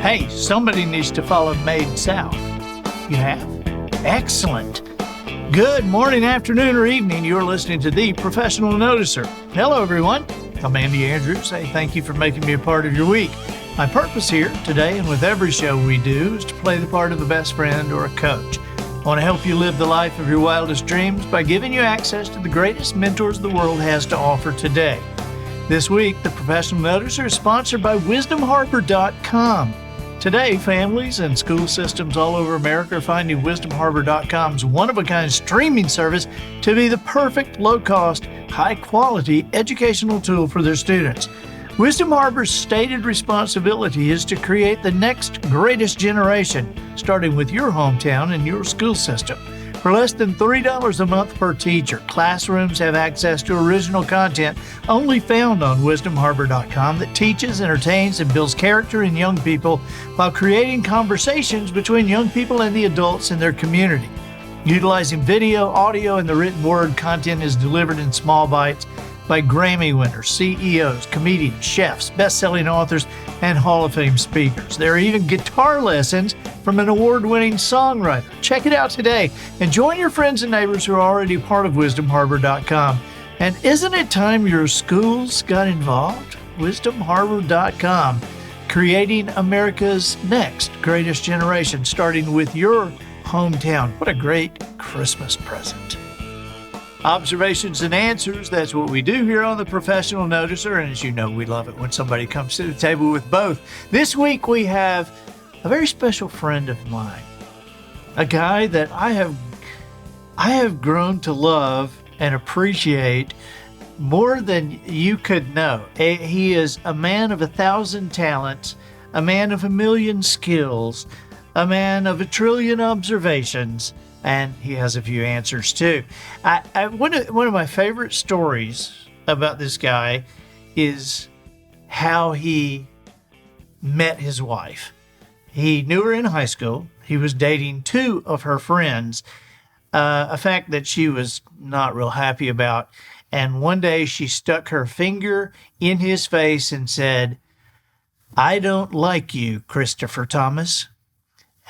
Hey, somebody needs to follow Made South. You have? Excellent. Good morning, afternoon, or evening. You're listening to The Professional Noticer. Hello, everyone. I'm Andy Andrews. Hey, thank you for making me a part of your week. My purpose here today and with every show we do is to play the part of a best friend or a coach. I want to help you live the life of your wildest dreams by giving you access to the greatest mentors the world has to offer today. This week, The Professional Noticer is sponsored by WisdomHarbor.com. Today, families and school systems all over America are finding WisdomHarbor.com's one-of-a-kind streaming service to be the perfect, low-cost, high-quality educational tool for their students. Wisdom Harbor's stated responsibility is to create the next greatest generation, starting with your hometown and your school system. For less than $3 a month per teacher, classrooms have access to original content only found on WisdomHarbor.com that teaches, entertains, and builds character in young people while creating conversations between young people and the adults in their community. Utilizing video, audio, and the written word, content is delivered in small bites by Grammy winners, CEOs, comedians, chefs, best-selling authors, and Hall of Fame speakers. There are even guitar lessons from an award-winning songwriter. Check it out today and join your friends and neighbors who are already part of WisdomHarbor.com. And isn't it time your schools got involved? WisdomHarbor.com, creating America's next greatest generation, starting with your hometown. What a great Christmas present. Observations and answers, that's what we do here on The Professional Noticer, and as you know, we love it when somebody comes to the table with both. This week we have a very special friend of mine, a guy that I have grown to love and appreciate more than you could know. He is a man of 1,000 talents, a man of 1,000,000 skills, a man of 1,000,000,000,000 observations, and he has a few answers too. One of my favorite stories about this guy is how he met his wife. He knew her in high school. He was dating two of her friends, a fact that she was not real happy about. And one day she stuck her finger in his face and said, "I don't like you, Christopher Thomas."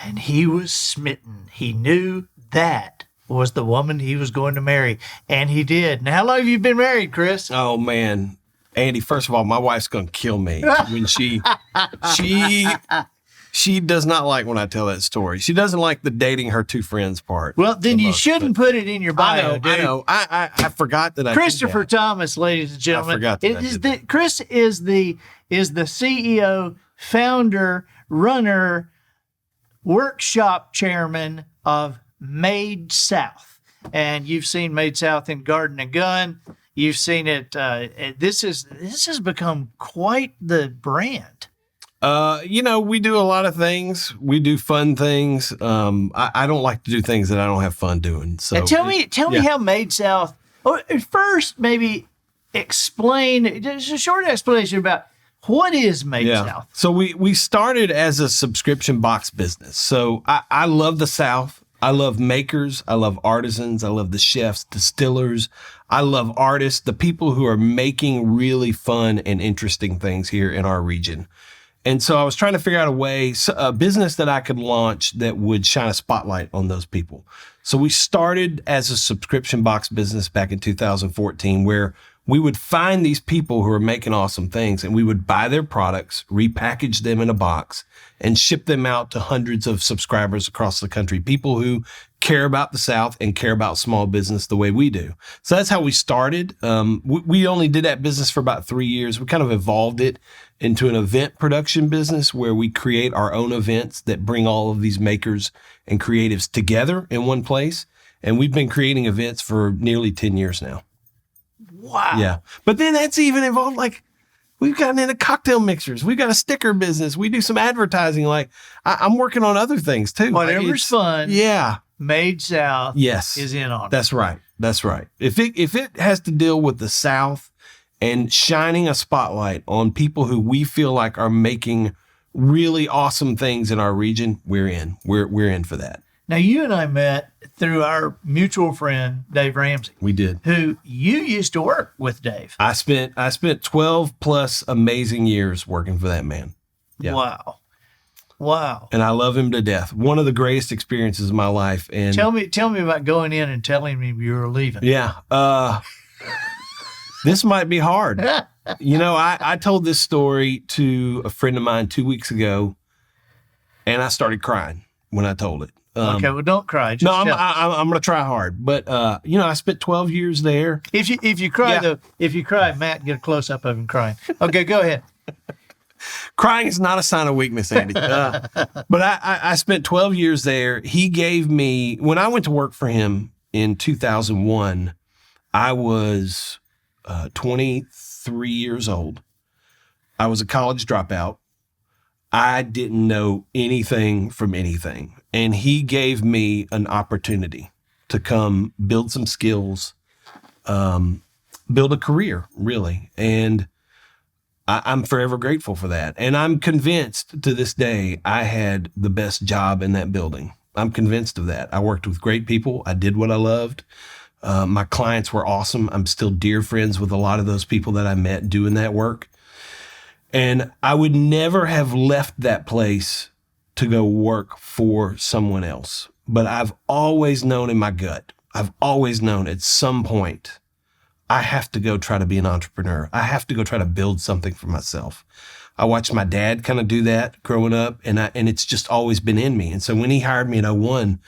And he was smitten. He knew that was the woman he was going to marry. And he did. Now, how long have you been married, Chris? Oh, man. Andy, first of all, my wife's going to kill me when she does not like when I tell that story. She doesn't like the dating her two friends part. Well, then you shouldn't put it in your bio, I know. I forgot that I Christopher did that. Thomas, ladies and gentlemen. I forgot that Chris is the CEO, founder, runner, workshop chairman of Made South. And you've seen Made South in Garden and Gun. You've seen it. This has become quite the brand. We do a lot of things. We do fun things. I don't like to do things that I don't have fun doing. So and tell me how Made South. First, maybe explain. Just a short explanation about what is Made South. So we started as a subscription box business. So I love the South. I love makers. I love artisans. I love the chefs, distillers. I love artists, the people who are making really fun and interesting things here in our region. And so I was trying to figure out a business that I could launch that would shine a spotlight on those people. So we started as a subscription box business back in 2014, where we would find these people who are making awesome things and we would buy their products, repackage them in a box, and ship them out to hundreds of subscribers across the country, people who care about the South and care about small business the way we do. So that's how we started. We only did that business for about 3 years. We kind of evolved it into an event production business where we create our own events that bring all of these makers and creatives together in one place. And we've been creating events for nearly 10 years now. Wow. Yeah. But then that's even involved, we've gotten into cocktail mixers. We've got a sticker business. We do some advertising. I'm working on other things too. Whatever's fun. Yeah. Made South is in on it. That's right. That's right. If it has to deal with the South and shining a spotlight on people who we feel like are making really awesome things in our region, we're in. We're in for that. Now, you and I met through our mutual friend, Dave Ramsey. We did. Who you used to work with, Dave. I spent 12 plus amazing years working for that man. Yeah. Wow. Wow. And I love him to death. One of the greatest experiences of my life. And Tell me about going in and telling him you were leaving. Yeah. This might be hard. I told this story to a friend of mine 2 weeks ago, and I started crying when I told it. Okay, well, don't cry. Just I'm going to try hard. But, I spent 12 years there. If you cry, if you cry, Matt, get a close-up of him crying. Okay, go ahead. Crying is not a sign of weakness, Andy. But I spent 12 years there. He gave me, when I went to work for him in 2001, I was 23 years old. I was a college dropout. I didn't know anything from anything. And he gave me an opportunity to come build some skills, build a career, really. And I'm forever grateful for that. And I'm convinced to this day I had the best job in that building. I'm convinced of that. I worked with great people. I did what I loved. My clients were awesome. I'm still dear friends with a lot of those people that I met doing that work. And I would never have left that place to go work for someone else. But I've always known in my gut, I've always known at some point, I have to go try to be an entrepreneur. I have to go try to build something for myself. I watched my dad kind of do that growing up, and it's just always been in me. And so when he hired me in 2001,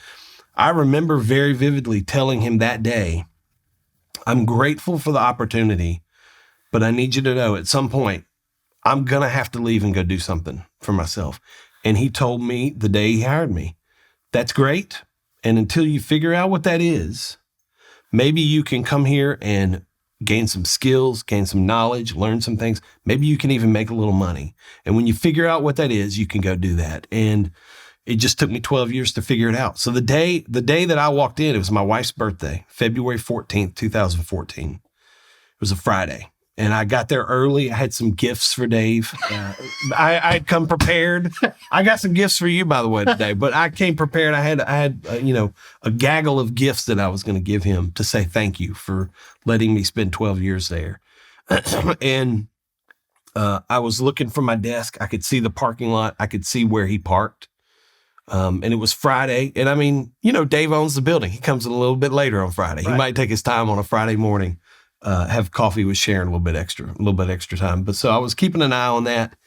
I remember very vividly telling him that day, I'm grateful for the opportunity, but I need you to know at some point, I'm going to have to leave and go do something for myself. And he told me the day he hired me, that's great. And until you figure out what that is, maybe you can come here and gain some skills, gain some knowledge, learn some things. Maybe you can even make a little money. And when you figure out what that is, you can go do that. And it just took me 12 years to figure it out. So the day that I walked in, it was my wife's birthday, February 14th, 2014. It was a Friday. And I got there early. I had some gifts for Dave. I'd come prepared. I got some gifts for you, by the way, today. But I came prepared. I had a gaggle of gifts that I was going to give him to say thank you for letting me spend 12 years there. And I was looking for my desk. I could see the parking lot. I could see where he parked. And it was Friday. And I mean, Dave owns the building. He comes in a little bit later on Friday. Right. He might take his time on a Friday morning. Have coffee with Sharon a little bit extra time. But so I was keeping an eye on that.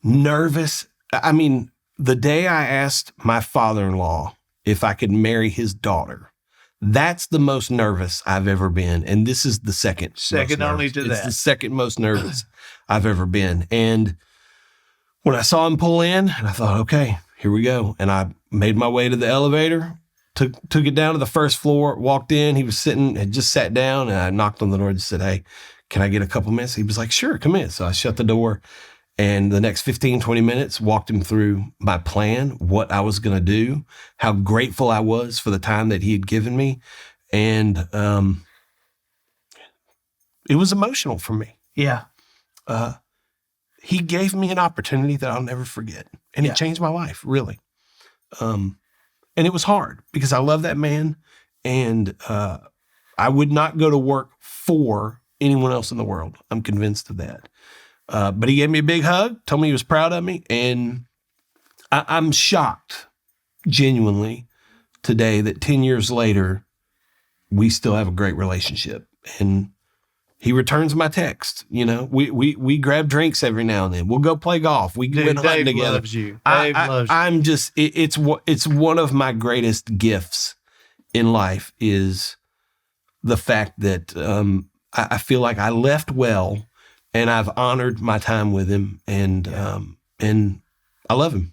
Nervous. I mean, the day I asked my father-in-law if I could marry his daughter, that's the most nervous I've ever been. And this is the second only to that. It's the second most nervous I've ever been. And when I saw him pull in, and I thought, okay, here we go. And I made my way to the elevator. Took it down to the first floor, walked in. He was had just sat down, and I knocked on the door and just said, hey, can I get a couple minutes? He was like, sure, come in. So I shut the door, and the next 15, 20 minutes, walked him through my plan, what I was going to do, how grateful I was for the time that he had given me. And it was emotional for me. Yeah. He gave me an opportunity that I'll never forget, and it changed my life, really. And it was hard because I love that man, and I would not go to work for anyone else in the world. I'm convinced of that. But he gave me a big hug, told me he was proud of me, and I'm shocked, genuinely, today that 10 years later, we still have a great relationship. And he returns my text. We grab drinks every now and then. We'll go play golf. We went hunting together. Dave loves you. I'm just, it's one of my greatest gifts in life is the fact that I feel like I left well, and I've honored my time with him, and I love him.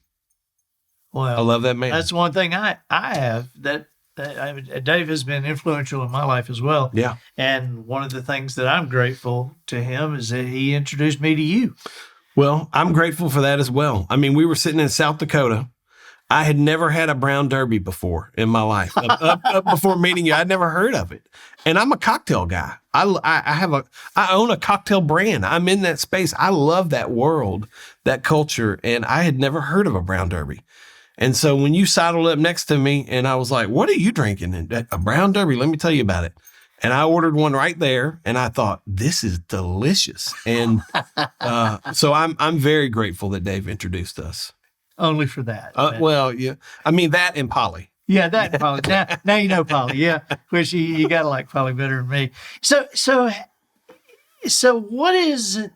Well, I love that man. That's one thing I have that Dave has been influential in my life as well. Yeah. And one of the things that I'm grateful to him is that he introduced me to you. Well, I'm grateful for that as well. I mean, we were sitting in South Dakota. I had never had a brown derby before in my life. Up before meeting you, I'd never heard of it. And I'm a cocktail guy. I own a cocktail brand. I'm in that space. I love that world, that culture. And I had never heard of a brown derby. And so when you sidled up next to me and I was like, what are you drinking? And a brown derby, let me tell you about it. And I ordered one right there, and I thought, this is delicious. And so I'm very grateful that Dave introduced us. only for that. Well, yeah. I mean, that and Polly. Yeah, that Polly. Now you know Polly. Yeah, which you gotta like Polly better than me. So what is it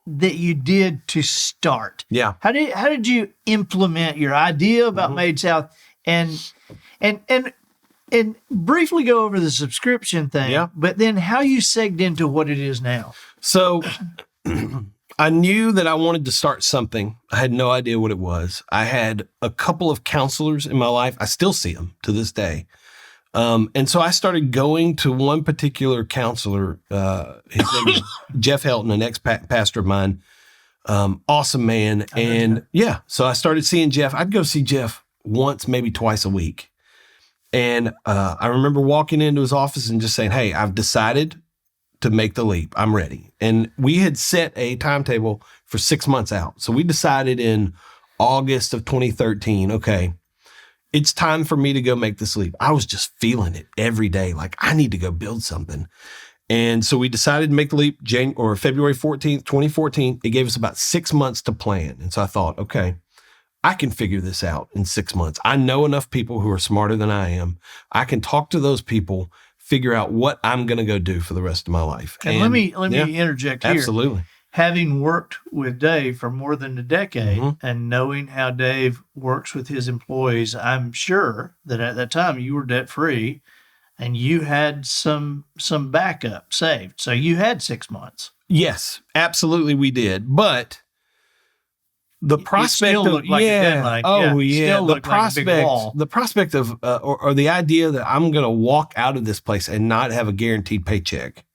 that you did to start? Yeah. How did you implement your idea about Made South and briefly go over the subscription thing? Yeah. But then how you segged into what it is now? So I knew that I wanted to start something. I had no idea what it was. I had a couple of counselors in my life. I still see them to this day. And so I started going to one particular counselor. His name is Jeff Helton, an ex-pastor of mine. Awesome man. And yeah, so I started seeing Jeff. I'd go see Jeff once, maybe twice a week. And I remember walking into his office and just saying, hey, I've decided to make the leap. I'm ready. And we had set a timetable for 6 months out. So we decided in August of 2013, okay, it's time for me to go make this leap. I was just feeling it every day. Like, I need to go build something. And so we decided to make the leap February 14th, 2014. It gave us about 6 months to plan. And so I thought, okay, I can figure this out in 6 months. I know enough people who are smarter than I am. I can talk to those people, figure out what I'm going to go do for the rest of my life. And let me interject here. Absolutely. Having worked with Dave for more than a decade and knowing how Dave works with his employees, I'm sure that at that time you were debt free and you had some backup saved. So you had 6 months. Yes, absolutely we did. But the prospect of the prospect of or the idea that I'm going to walk out of this place and not have a guaranteed paycheck,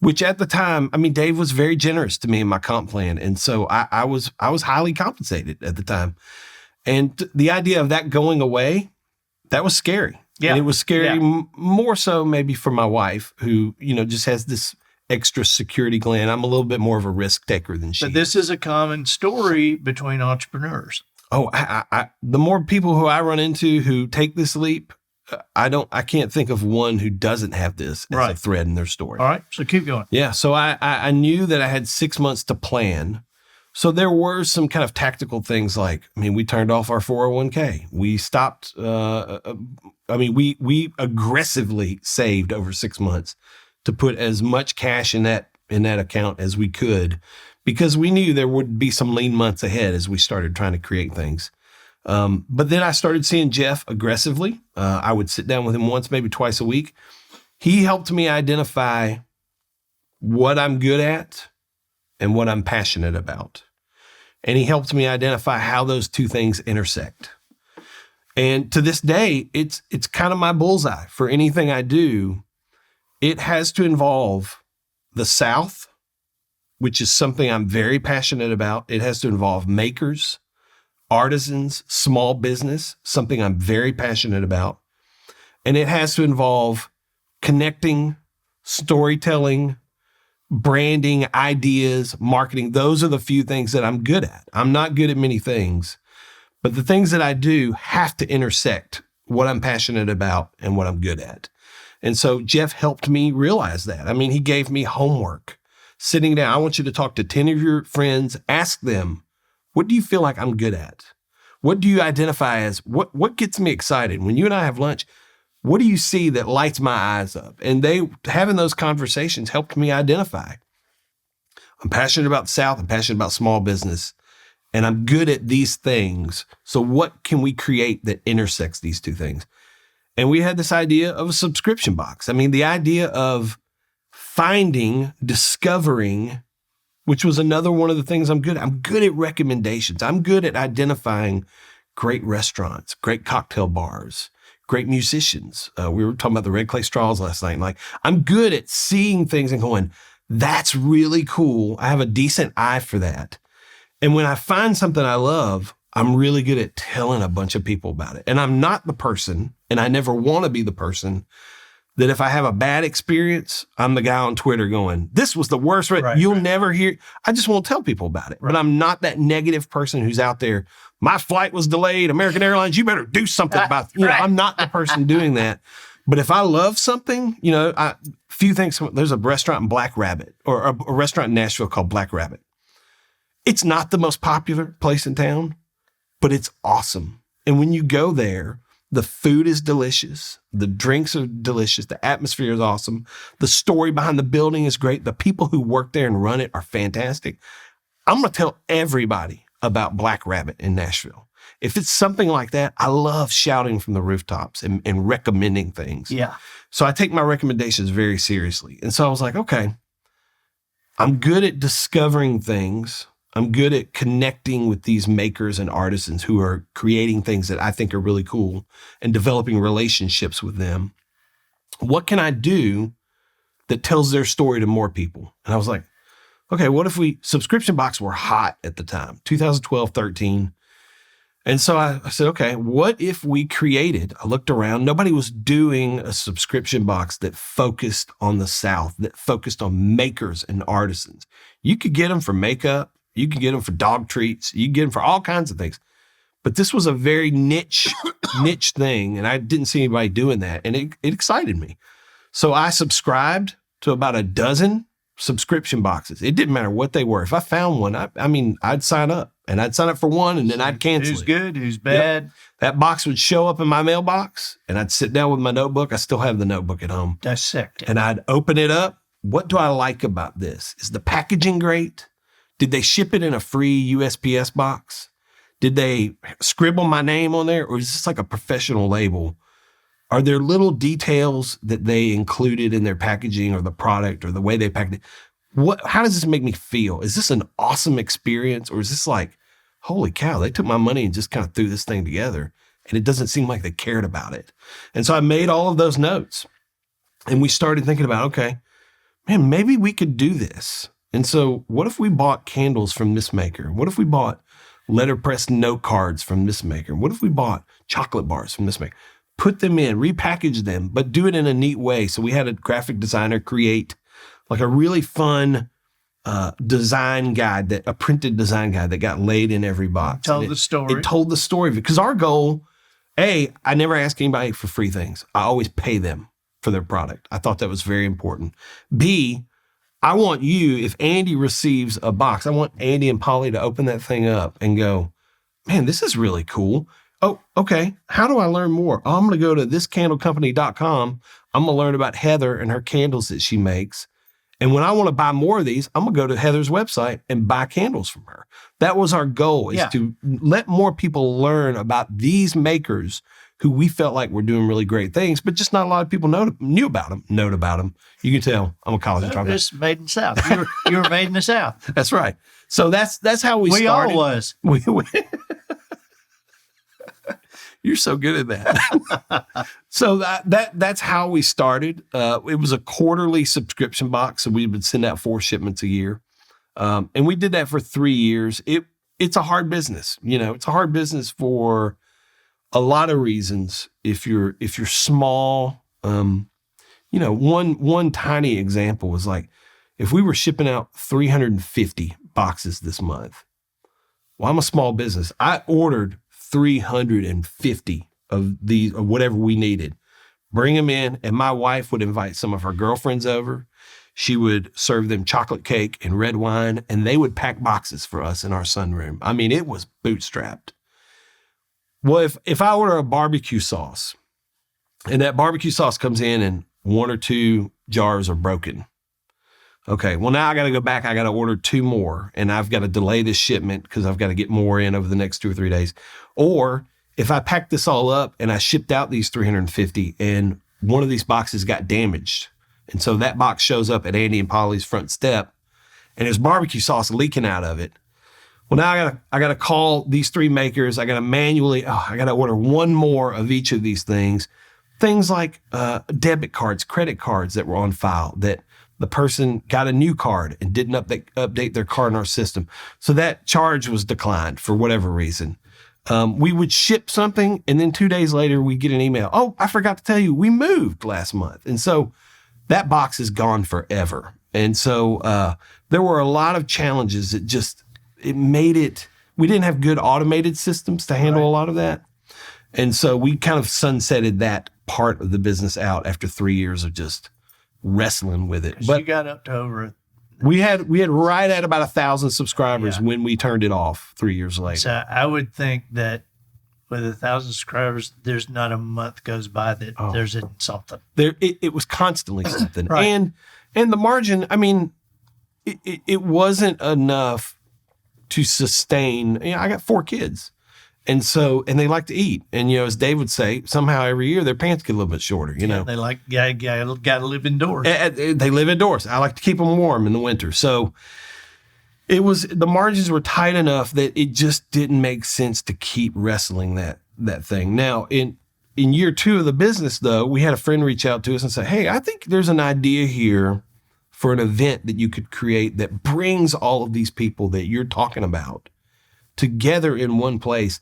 which at the time, I mean, Dave was very generous to me in my comp plan, and so I was highly compensated at the time, and the idea of that going away, that was scary. Yeah, and it was scary more so maybe for my wife, who just has this extra security gland. I'm a little bit more of a risk taker than she. But this is a common story between entrepreneurs. Oh, the more people who I run into who take this leap, I can't think of one who doesn't have this as a thread in their story. All right, so keep going. Yeah, so I knew that I had 6 months to plan. So there were some kind of tactical things like, we turned off our 401k. We stopped, we aggressively saved over 6 months to put as much cash in that account as we could, because we knew there would be some lean months ahead as we started trying to create things. But then I started seeing Jeff aggressively. I would sit down with him once, maybe twice a week. He helped me identify what I'm good at and what I'm passionate about. And he helped me identify how those two things intersect. And to this day, it's kind of my bullseye for anything I do. It has to involve the South, which is something I'm very passionate about. It has to involve makers, artisans, small business, something I'm very passionate about. And it has to involve connecting, storytelling, branding, ideas, marketing. Those are the few things that I'm good at. I'm not good at many things, but the things that I do have to intersect what I'm passionate about and what I'm good at. And so Jeff helped me realize that. He gave me homework. Sitting down, I want you to talk to 10 of your friends, ask them, what do you feel like I'm good at? What do you identify as, what gets me excited? When you and I have lunch, what do you see that lights my eyes up? And having those conversations helped me identify. I'm passionate about the South, I'm passionate about small business, and I'm good at these things. So what can we create that intersects these two things? And we had this idea of a subscription box. The idea of discovering, which was another one of the things I'm good at. I'm good at recommendations. I'm good at identifying great restaurants, great cocktail bars, great musicians. We were talking about the Red Clay Straws last night. I'm good at seeing things and going, that's really cool. I have a decent eye for that. And when I find something I love, I'm really good at telling a bunch of people about it. And I'm not the person, and I never want to be the person, that if I have a bad experience, I'm the guy on Twitter going, this was the worst. You'll never hear. I just won't tell people about it. Right. But I'm not that negative person who's out there. My flight was delayed. American Airlines, you better do something about it. I'm not the person doing that. But if I love something, few things. There's a restaurant in Black Rabbit, or a restaurant in Nashville called Black Rabbit. It's not the most popular place in town, but it's awesome. And when you go there, the food is delicious. The drinks are delicious. The atmosphere is awesome. The story behind the building is great. The people who work there and run it are fantastic. I'm going to tell everybody about Black Rabbit in Nashville. If it's something like that, I love shouting from the rooftops and recommending things. Yeah. So I take my recommendations very seriously. And so I was like, okay, I'm good at discovering things. I'm good at connecting with these makers and artisans who are creating things that I think are really cool and developing relationships with them. What can I do that tells their story to more people? And I was like, okay, what if subscription boxes were hot at the time, 2012, 13. And so I said, okay, what if we I looked around, nobody was doing a subscription box that focused on the South, that focused on makers and artisans. You could get them for makeup. You could get them for dog treats. You could get them for all kinds of things. But this was a very niche thing, and I didn't see anybody doing that, and it excited me. So I subscribed to about a dozen subscription boxes. It didn't matter what they were. If I found one, I'd sign up. And I'd sign up for one, and then I'd cancel Who's it. good, who's bad. Yep. That box would show up in my mailbox, and I'd sit down with my notebook. I still have the notebook at home. Dissect it. And I'd open it up. What do I like about this? Is the packaging great? Did they ship it in a free USPS box? Did they scribble my name on there? Or is this like a professional label? Are there little details that they included in their packaging or the product or the way they packed it? How does this make me feel? Is this an awesome experience, or is this like, holy cow, they took my money and just kind of threw this thing together, and it doesn't seem like they cared about it? And so I made all of those notes, and we started thinking about, okay, man, maybe we could do this. And so what if we bought candles from this maker? What if we bought letterpress note cards from this maker? What if we bought chocolate bars from this maker? Put them in, repackage them, but do it in a neat way. So we had a graphic designer create like a really fun design guide, a printed design guide that got laid in every box. Told the story. It told the story. Because our goal, I never ask anybody for free things. I always pay them for their product. I thought that was very important. B, I want you, if Andy receives a box, I want Andy and Polly to open that thing up and go, man, this is really cool. Oh, okay. How do I learn more? Oh, I'm going to go to thiscandlecompany.com. I'm going to learn about Heather and her candles that she makes. And when I want to buy more of these, I'm going to go to Heather's website and buy candles from her. That was our goal, is to let more people learn about these makers who we felt like were doing really great things, but just not a lot of people knew about them. You can tell I'm a college dropout. It's made in the South. You were made in the South. That's right. So that's how we started. We all was. You're so good at that. So that's how we started. It was a quarterly subscription box, so we would send out 4 shipments a year, and we did that for 3 years. It's a hard business, It's a hard business for a lot of reasons. If you're small, one tiny example was like, if we were shipping out 350 boxes this month, well, I'm a small business. I ordered 350 of these, or whatever we needed, bring them in, and my wife would invite some of her girlfriends over. She would serve them chocolate cake and red wine, and they would pack boxes for us in our sunroom. I mean, it was bootstrapped. Well, if I order a barbecue sauce, and that barbecue sauce comes in and 1 or 2 jars are broken, okay, well, now I got to go back. I got to order 2 more, and I've got to delay this shipment because I've got to get more in over the next 2 or 3 days. Or if I packed this all up and I shipped out these 350 and one of these boxes got damaged, and so that box shows up at Andy and Polly's front step and there's barbecue sauce leaking out of it. Well, now I got to call these 3 makers. I got to order 1 more of each of these things. Things like debit cards, credit cards that were on file that the person got a new card and didn't update their card in our system. So that charge was declined for whatever reason. We would ship something, and then 2 days later, we get an email. Oh, I forgot to tell you, we moved last month. And so that box is gone forever. And so there were a lot of challenges that it made it, we didn't have good automated systems to handle a lot of that. And so we kind of sunsetted that part of the business out after 3 years of just wrestling with it. But you got up to over We had right at about 1,000 subscribers when we turned it off 3 years later. So I would think that with 1,000 subscribers, there's not a month goes by that there's something. It was constantly something. Right. And the margin, I mean, it wasn't enough to sustain. I got 4 kids. And they like to eat. And, as Dave would say, somehow every year their pants get a little bit shorter, know. They got to live indoors. They live indoors. I like to keep them warm in the winter. So the margins were tight enough that it just didn't make sense to keep wrestling that thing. Now, in year 2 of the business, though, we had a friend reach out to us and say, hey, I think there's an idea here for an event that you could create that brings all of these people that you're talking about together in one place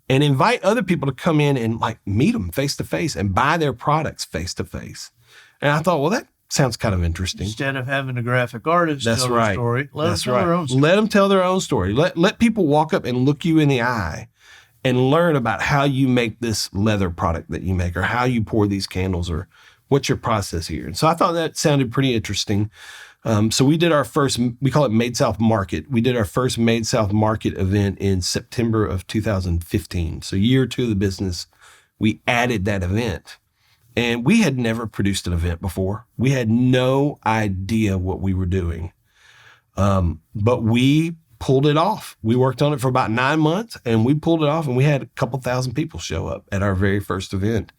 and invite other people to come in and meet them face to face and buy their products face to face. And I thought, well, that sounds kind of interesting. Instead of having a graphic artist tell their story, let them tell their own story. Let them tell their own story. Let people walk up and look you in the eye and learn about how you make this leather product that you make, or how you pour these candles, or what's your process here. And so I thought that sounded pretty interesting. So we did our first, we call it Made South Market. We did our first Made South Market event in September of 2015. So year 2 of the business, we added that event. And we had never produced an event before. We had no idea what we were doing. But we pulled it off. We worked on it for about 9 months, and we pulled it off, and we had a couple thousand people show up at our very first event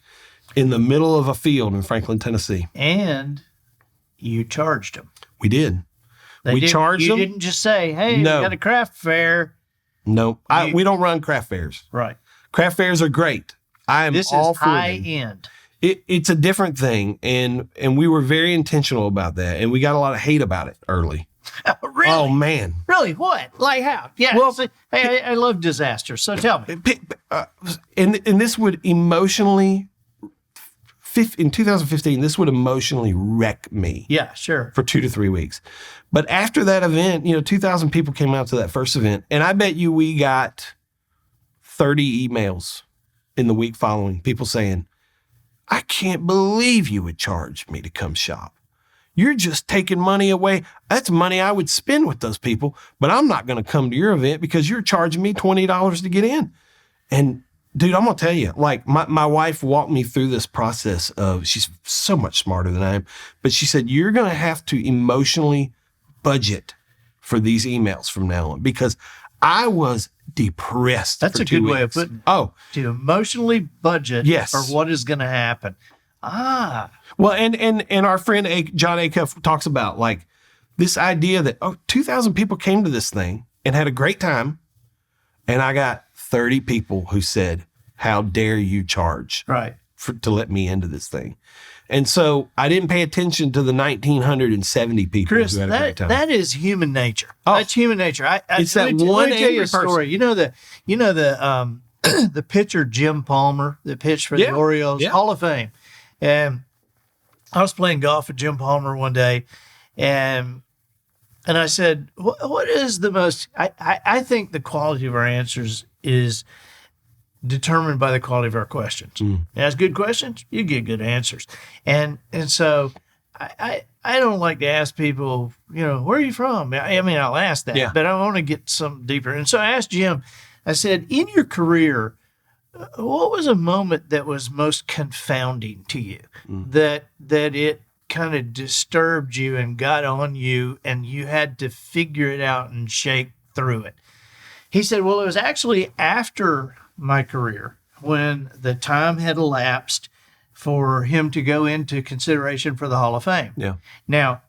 in the middle of a field in Franklin, Tennessee. And you charged them. We did. We charged them. You didn't just say, hey, we got a craft fair. No, we don't run craft fairs. Right. Craft fairs are great. I am all for them. This is high end. It's a different thing, and we were very intentional about that, and we got a lot of hate about it early. Really? Oh, man. Really? What? Like how? Yeah. Well, hey, I love disasters, so tell me. And this would emotionally, in 2015, this would emotionally wreck me. Yeah, sure. For 2 to 3 weeks. But after that event, 2,000 people came out to that first event, and I bet you we got 30 emails in the week following, people saying, I can't believe you would charge me to come shop. You're just taking money away. That's money I would spend with those people, but I'm not going to come to your event because you're charging me $20 to get in. And dude, I'm going to tell you, my wife walked me through this process of, she's so much smarter than I am, but she said, you're going to have to emotionally budget for these emails from now on, because I was depressed. That's for a 2 good weeks. way of putting it. Oh, to emotionally budget yes. for what is going to happen. Well, and our friend John Acuff talks about this idea that 2,000 people came to this thing and had a great time, and I got 30 people who said, "How dare you charge to let me into this thing?" And so I didn't pay attention to the 1,970 people Chris, who had a great time. That is human nature. That's human nature. It's that one let me tell you a person. story. You know the the pitcher Jim Palmer that pitched for the Orioles, Hall of Fame. And I was playing golf with Jim Palmer one day, and I said, what is the most, I think the quality of our answers is determined by the quality of our questions. You ask good questions, you get good answers. And so I don't like to ask people, where are you from? I mean, I'll ask that, but I want to get some deeper. And so I asked Jim, I said, in your career, what was a moment that was most confounding to you, that it kind of disturbed you and got on you and you had to figure it out and shake through it? He said, well, it was actually after my career when the time had elapsed for him to go into consideration for the Hall of Fame. Yeah. Now,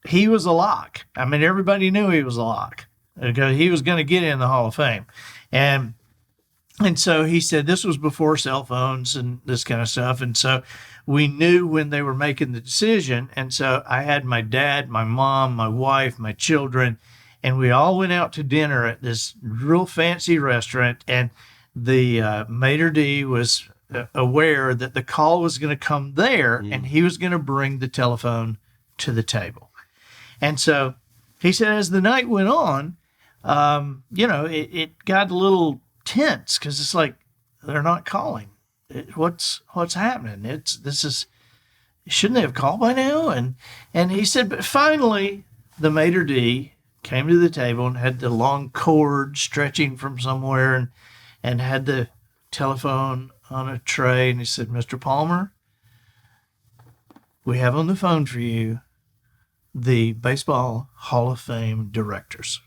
he was a lock. I mean, everybody knew he was a lock because he was going to get in the Hall of Fame. And so he said this was before cell phones and this kind of stuff. And so we knew when they were making the decision. And so I had my dad, my mom, my wife, my children, and we all went out to dinner at this real fancy restaurant. And the maitre d' was aware that the call was going to come there and he was going to bring the telephone to the table. And so he said, as the night went on, it got a little tense because it's like they're not calling. What's happening? Shouldn't they have called by now? And he said, but finally the maitre d' came to the table and had the long cord stretching from somewhere and had the telephone on a tray. And he said, Mr. Palmer, we have on the phone for you the Baseball Hall of Fame directors.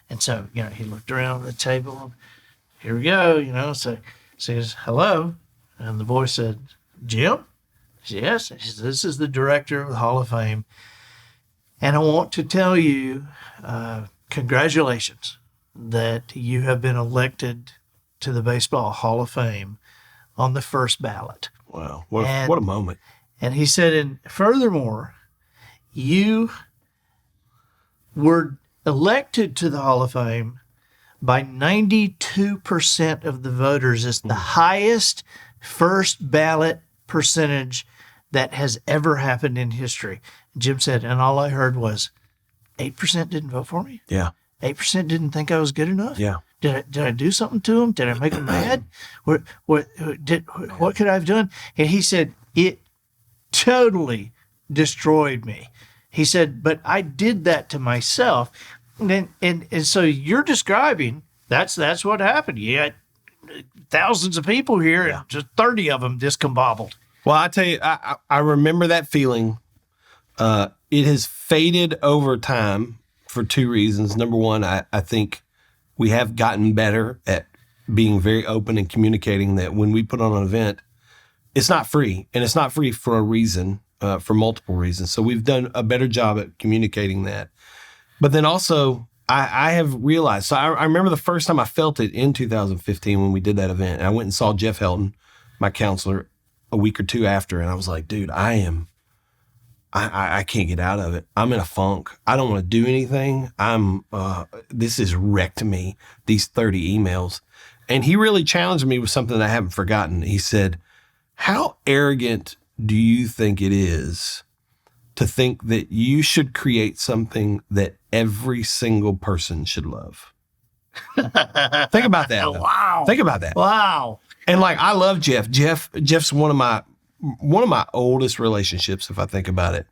And so, he looked around the table. Here we go, so says, hello. And the voice said, Jim? Yes. He said, this is the director of the Hall of Fame. And I want to tell you, congratulations that you have been elected to the Baseball Hall of Fame on the first ballot. Wow. What a moment. And he said, and furthermore, you were elected to the Hall of Fame by 92% of the voters. It's the highest first ballot percentage that has ever happened in history. Jim said, and all I heard was 8% didn't vote for me. Yeah. 8% didn't think I was good enough. Yeah. Did I do something to them? Did I make them mad? What could I have done? And he said, it totally destroyed me. He said, but I did that to myself. And so you're describing, that's what happened. You had thousands of people here, and just 30 of them discombobbled. Well, I tell you, I remember that feeling. It has faded over time for two reasons. Number one, I think we have gotten better at being very open and communicating that when we put on an event, it's not free, and it's not free for a reason, for multiple reasons. So we've done a better job at communicating that. But then also, I have realized, so I remember the first time I felt it in 2015 when we did that event. And I went and saw Jeff Helton, my counselor, a week or two after, and I was like, dude, I can't get out of it. I'm in a funk. I don't want to do anything. This has wrecked me, these 30 emails. And he really challenged me with something that I haven't forgotten. He said, how arrogant do you think it is to think that you should create something that every single person should love? Think about that. Wow. Think about that. Wow. And I love Jeff. Jeff's one of my oldest relationships, if I think about it.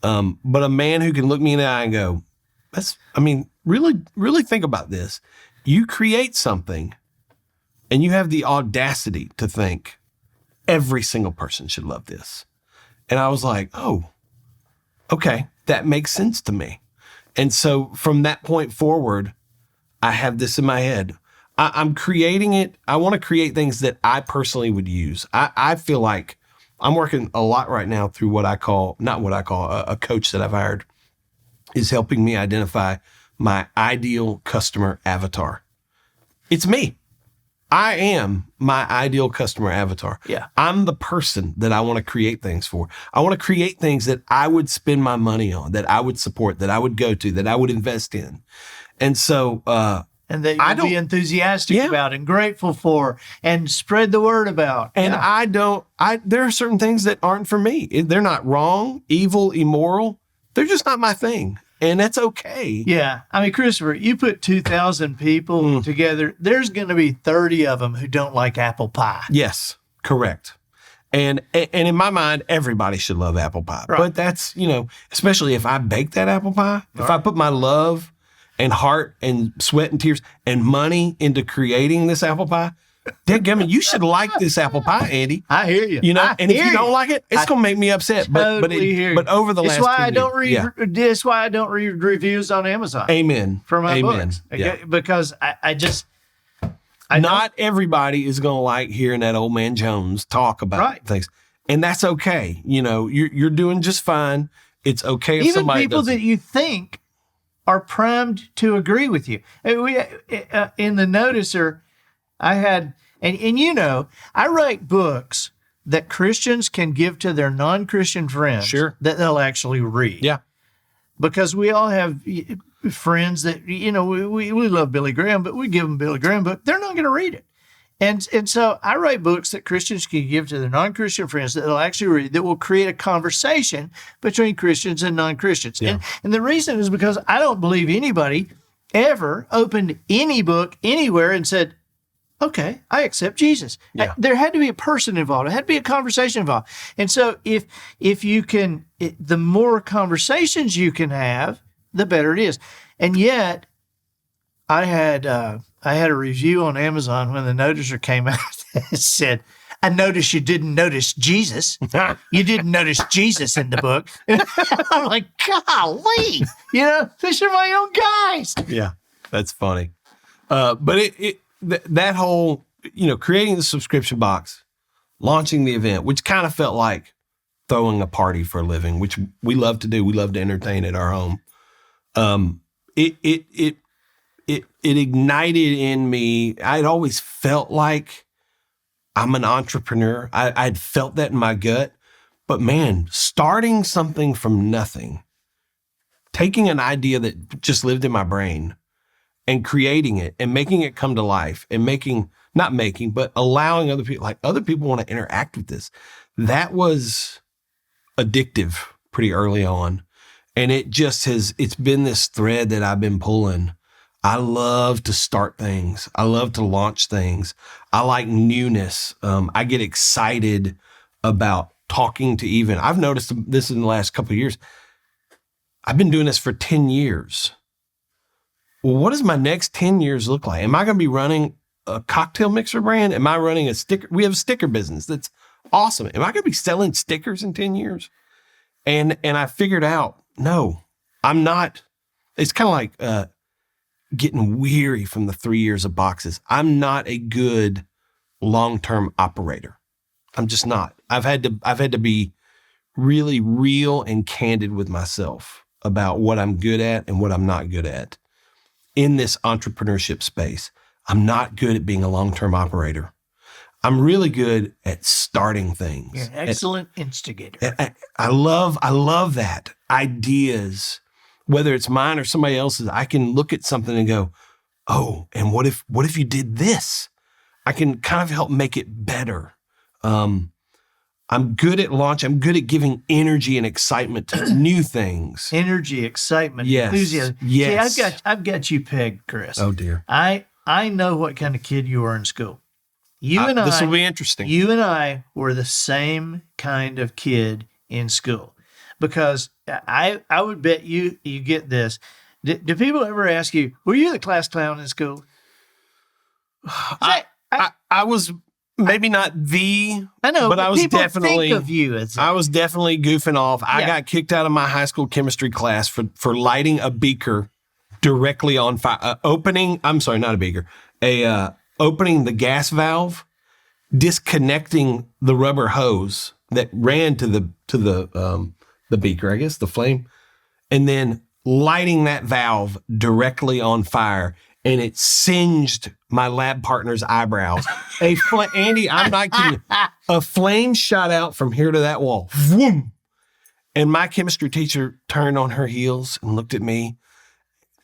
But a man who can look me in the eye and go, really, really think about this. You create something and you have the audacity to think every single person should love this. And I was like, oh, okay, that makes sense to me. And so from that point forward, I have this in my head. I'm creating it. I want to create things that I personally would use. I feel like I'm working a lot right now through a coach that I've hired is helping me identify my ideal customer avatar. It's me. I am my ideal customer avatar. Yeah. I'm the person that I want to create things for. I want to create things that I would spend my money on, that I would support, that I would go to, that I would invest in. And so, and that you'll be enthusiastic about and grateful for and spread the word about. And there are certain things that aren't for me. They're not wrong, evil, immoral. They're just not my thing. And that's okay. Yeah. Christopher, you put 2,000 people together, there's going to be 30 of them who don't like apple pie. Yes, correct. And in my mind, everybody should love apple pie. Right. But that's, especially if I bake that apple pie, if I put my love and heart and sweat and tears and money into creating this apple pie, dadgummit, you should like this apple pie, Andy. I hear you. And if you don't like it, it's going to make me upset. Totally but over the last That's why I don't read reviews on Amazon. Amen. For my Amen. books. Yeah. Because not everybody is going to like hearing that old man Jones talk about things. And that's okay. You're doing just fine. It's okay if somebody even people doesn't. that you think are primed to agree with you. We in the Noticer, I had, and I write books that Christians can give to their non-Christian friends that they'll actually read. Yeah. Because we all have friends that, we love Billy Graham, but we give them Billy Graham book. They're not going to read it. And so I write books that Christians can give to their non-Christian friends that they'll actually read, that will create a conversation between Christians and non-Christians. Yeah. And the reason is because I don't believe anybody ever opened any book anywhere and said, okay, I accept Jesus. Yeah. There had to be a person involved. There had to be a conversation involved. And so if you can, the more conversations you can have, the better it is. And yet, I had a review on Amazon when the noticer came out that said, I noticed you didn't notice Jesus. You didn't notice Jesus in the book. I'm like, golly, these are my own guys. Yeah, that's funny. But that whole, creating the subscription box, launching the event, which kind of felt like throwing a party for a living, which we love to do. We love to entertain at our home. It ignited in me. I'd always felt like I'm an entrepreneur. I'd felt that in my gut. But man, starting something from nothing, taking an idea that just lived in my brain and creating it and making it come to life and but allowing other people want to interact with this. That was addictive pretty early on. And it's been this thread that I've been pulling. I love to start things. I love to launch things. I like newness. I get excited about talking to I've noticed this in the last couple of years. I've been doing this for 10 years. Well, what does my next 10 years look like? Am I going to be running a cocktail mixer brand? Am I running a sticker? We have a sticker business. That's awesome. Am I going to be selling stickers in 10 years? And I figured out, no, I'm not. It's kind of like, getting weary from the 3 years of boxes. I'm not a good long-term operator. I'm just not. I've had to be really real and candid with myself about what I'm good at and what I'm not good at in this entrepreneurship space. I'm not good at being a long-term operator. I'm really good at starting things. You're an excellent instigator. I love that. Ideas. Whether it's mine or somebody else's, I can look at something and go, oh, and what if you did this? I can kind of help make it better. I'm good at launch. I'm good at giving energy and excitement to new things. Energy, excitement, yes. enthusiasm. Yes. See, I've got you pegged, Chris. Oh dear. I know what kind of kid you are in school. This will be interesting. You and I were the same kind of kid in school. Because I would bet you get this. Do people ever ask you, were you the class clown in school? I was maybe not the, I know, but I was people definitely, think of you as I was definitely goofing off. I got kicked out of my high school chemistry class for lighting a beaker directly on fire, opening the gas valve, disconnecting the rubber hose that ran to the beaker, I guess, the flame, and then lighting that valve directly on fire, and it singed my lab partner's eyebrows. Andy, I'm not kidding you. A flame shot out from here to that wall. Vroom. And my chemistry teacher turned on her heels and looked at me.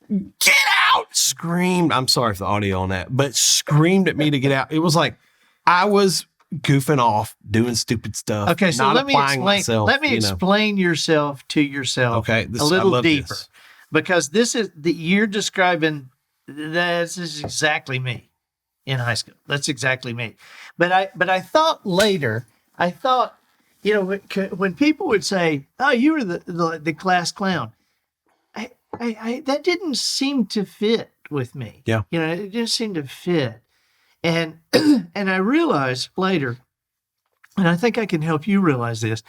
Get out! Screamed. I'm sorry for the audio on that, but screamed at me to get out. It was like I was goofing off, doing stupid stuff. Okay, so let me explain yourself to yourself a little deeper. Because you're describing, this is exactly me in high school. That's exactly me. But I thought later, when people would say, oh, you were the class clown, I that didn't seem to fit with me. Yeah. It didn't seem to fit. And I realized later, and I think I can help you realize this,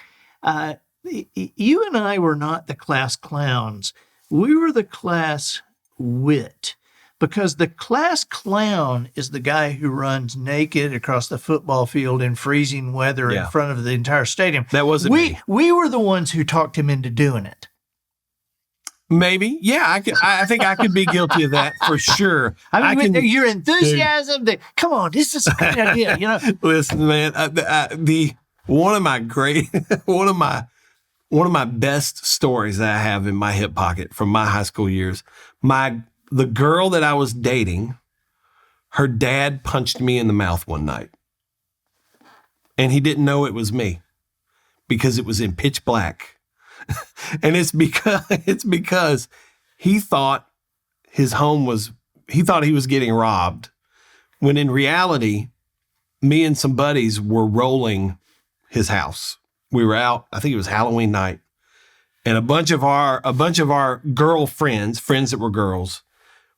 you and I were not the class clowns. We were the class wit, because the class clown is the guy who runs naked across the football field in freezing weather in front of the entire stadium. That wasn't me. We were the ones who talked him into doing it. Maybe. Yeah, I think I could be guilty of that for sure. Your enthusiasm. Come on, this is a great idea. Listen, man, one of my best stories that I have in my hip pocket from my high school years, the girl that I was dating, her dad punched me in the mouth one night. And he didn't know it was me because it was in pitch black. And it's because he thought he was getting robbed, when in reality, me and some buddies were rolling his house. We were out, I think it was Halloween night, And a bunch of our girlfriends, friends that were girls,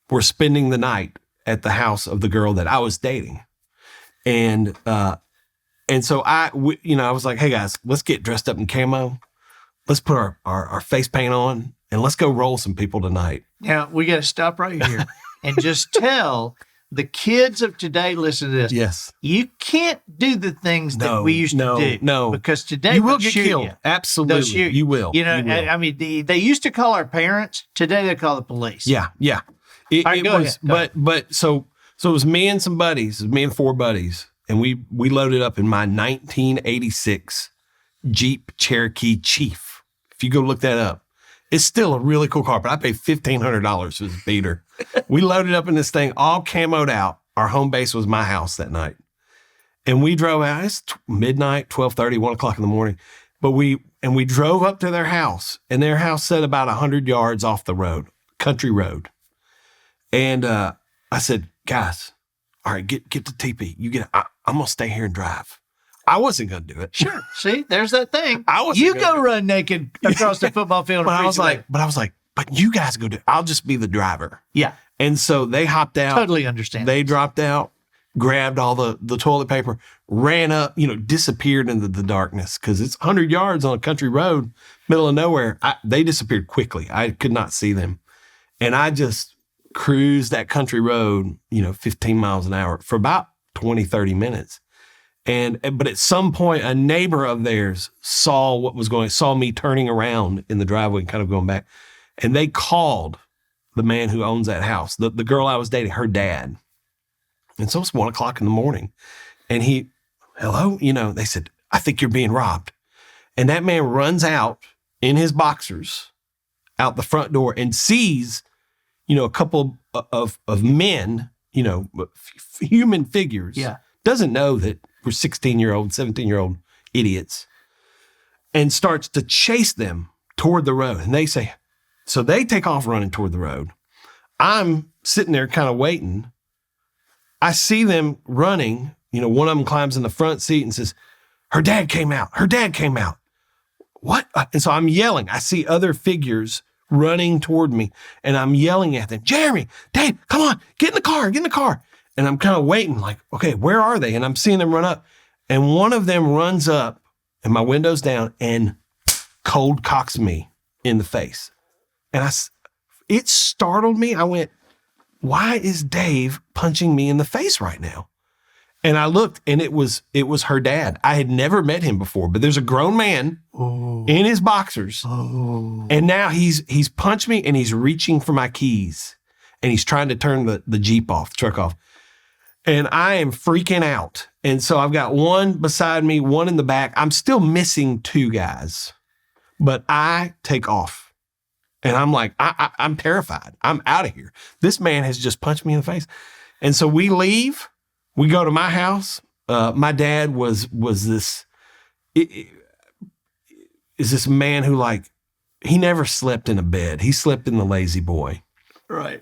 were spending the night at the house of the girl that I was dating. And so I was like, hey guys, let's get dressed up in camo. Let's put our face paint on and let's go roll some people tonight. Now we got to stop right here and just tell the kids of today, listen to this. Yes. You can't do the things that we used to do. No. Because today you will get killed. You. Absolutely. You will. You know, you will. I mean, they used to call our parents. Today they call the police. Yeah. It was, but so it was me and some buddies, me and 4 buddies, and we loaded up in my 1986 Jeep Cherokee Chief. If you go look that up, it's still a really cool car, but I paid $1,500 for this beater. We loaded up in this thing, all camoed out. Our home base was my house that night. And we drove out, it's midnight, 12:30, 1 o'clock in the morning. But we drove up to their house, and their house sat about 100 yards off the road, country road. And I said, guys, all right, get the TP. I'm going to stay here and drive. I wasn't going to do it. Sure. See, there's that thing. You go run naked across the football field. But I was like, but you guys go do it. I'll just be the driver. Yeah. And so they hopped out. Totally understand. They dropped out, grabbed all the toilet paper, ran up, disappeared into the darkness because it's 100 yards on a country road, middle of nowhere. They disappeared quickly. I could not see them. And I just cruised that country road, 15 miles an hour for about 20, 30 minutes. But at some point, a neighbor of theirs saw me turning around in the driveway and kind of going back. And they called the man who owns that house, the girl I was dating, her dad. And so it's 1 o'clock in the morning. And hello? They said, I think you're being robbed. And that man runs out in his boxers out the front door and sees, a couple of men, human figures. Yeah. Doesn't know that we're 16-year-old, 17-year-old idiots, and starts to chase them toward the road. And they say, so they take off running toward the road. I'm sitting there kind of waiting. I see them running. One of them climbs in the front seat and says, her dad came out. Her dad came out. What? And so I'm yelling. I see other figures running toward me, and I'm yelling at them, Jeremy, Dave, come on, get in the car. And I'm kind of waiting like, okay, where are they? And I'm seeing them run up. And one of them runs up, and my window's down, and cold cocks me in the face. And it startled me. I went, why is Dave punching me in the face right now? And I looked, and it was her dad. I had never met him before, but there's a grown man in his boxers. Oh. And now he's punched me, and he's reaching for my keys, and he's trying to turn the Jeep off, the truck off. And I am freaking out. And so I've got one beside me, one in the back. I'm still missing 2 guys, but I take off. And I'm like, I'm terrified. I'm out of here. This man has just punched me in the face. And so we leave. We go to my house. My dad was this man who he never slept in a bed. He slept in the lazy boy. Right.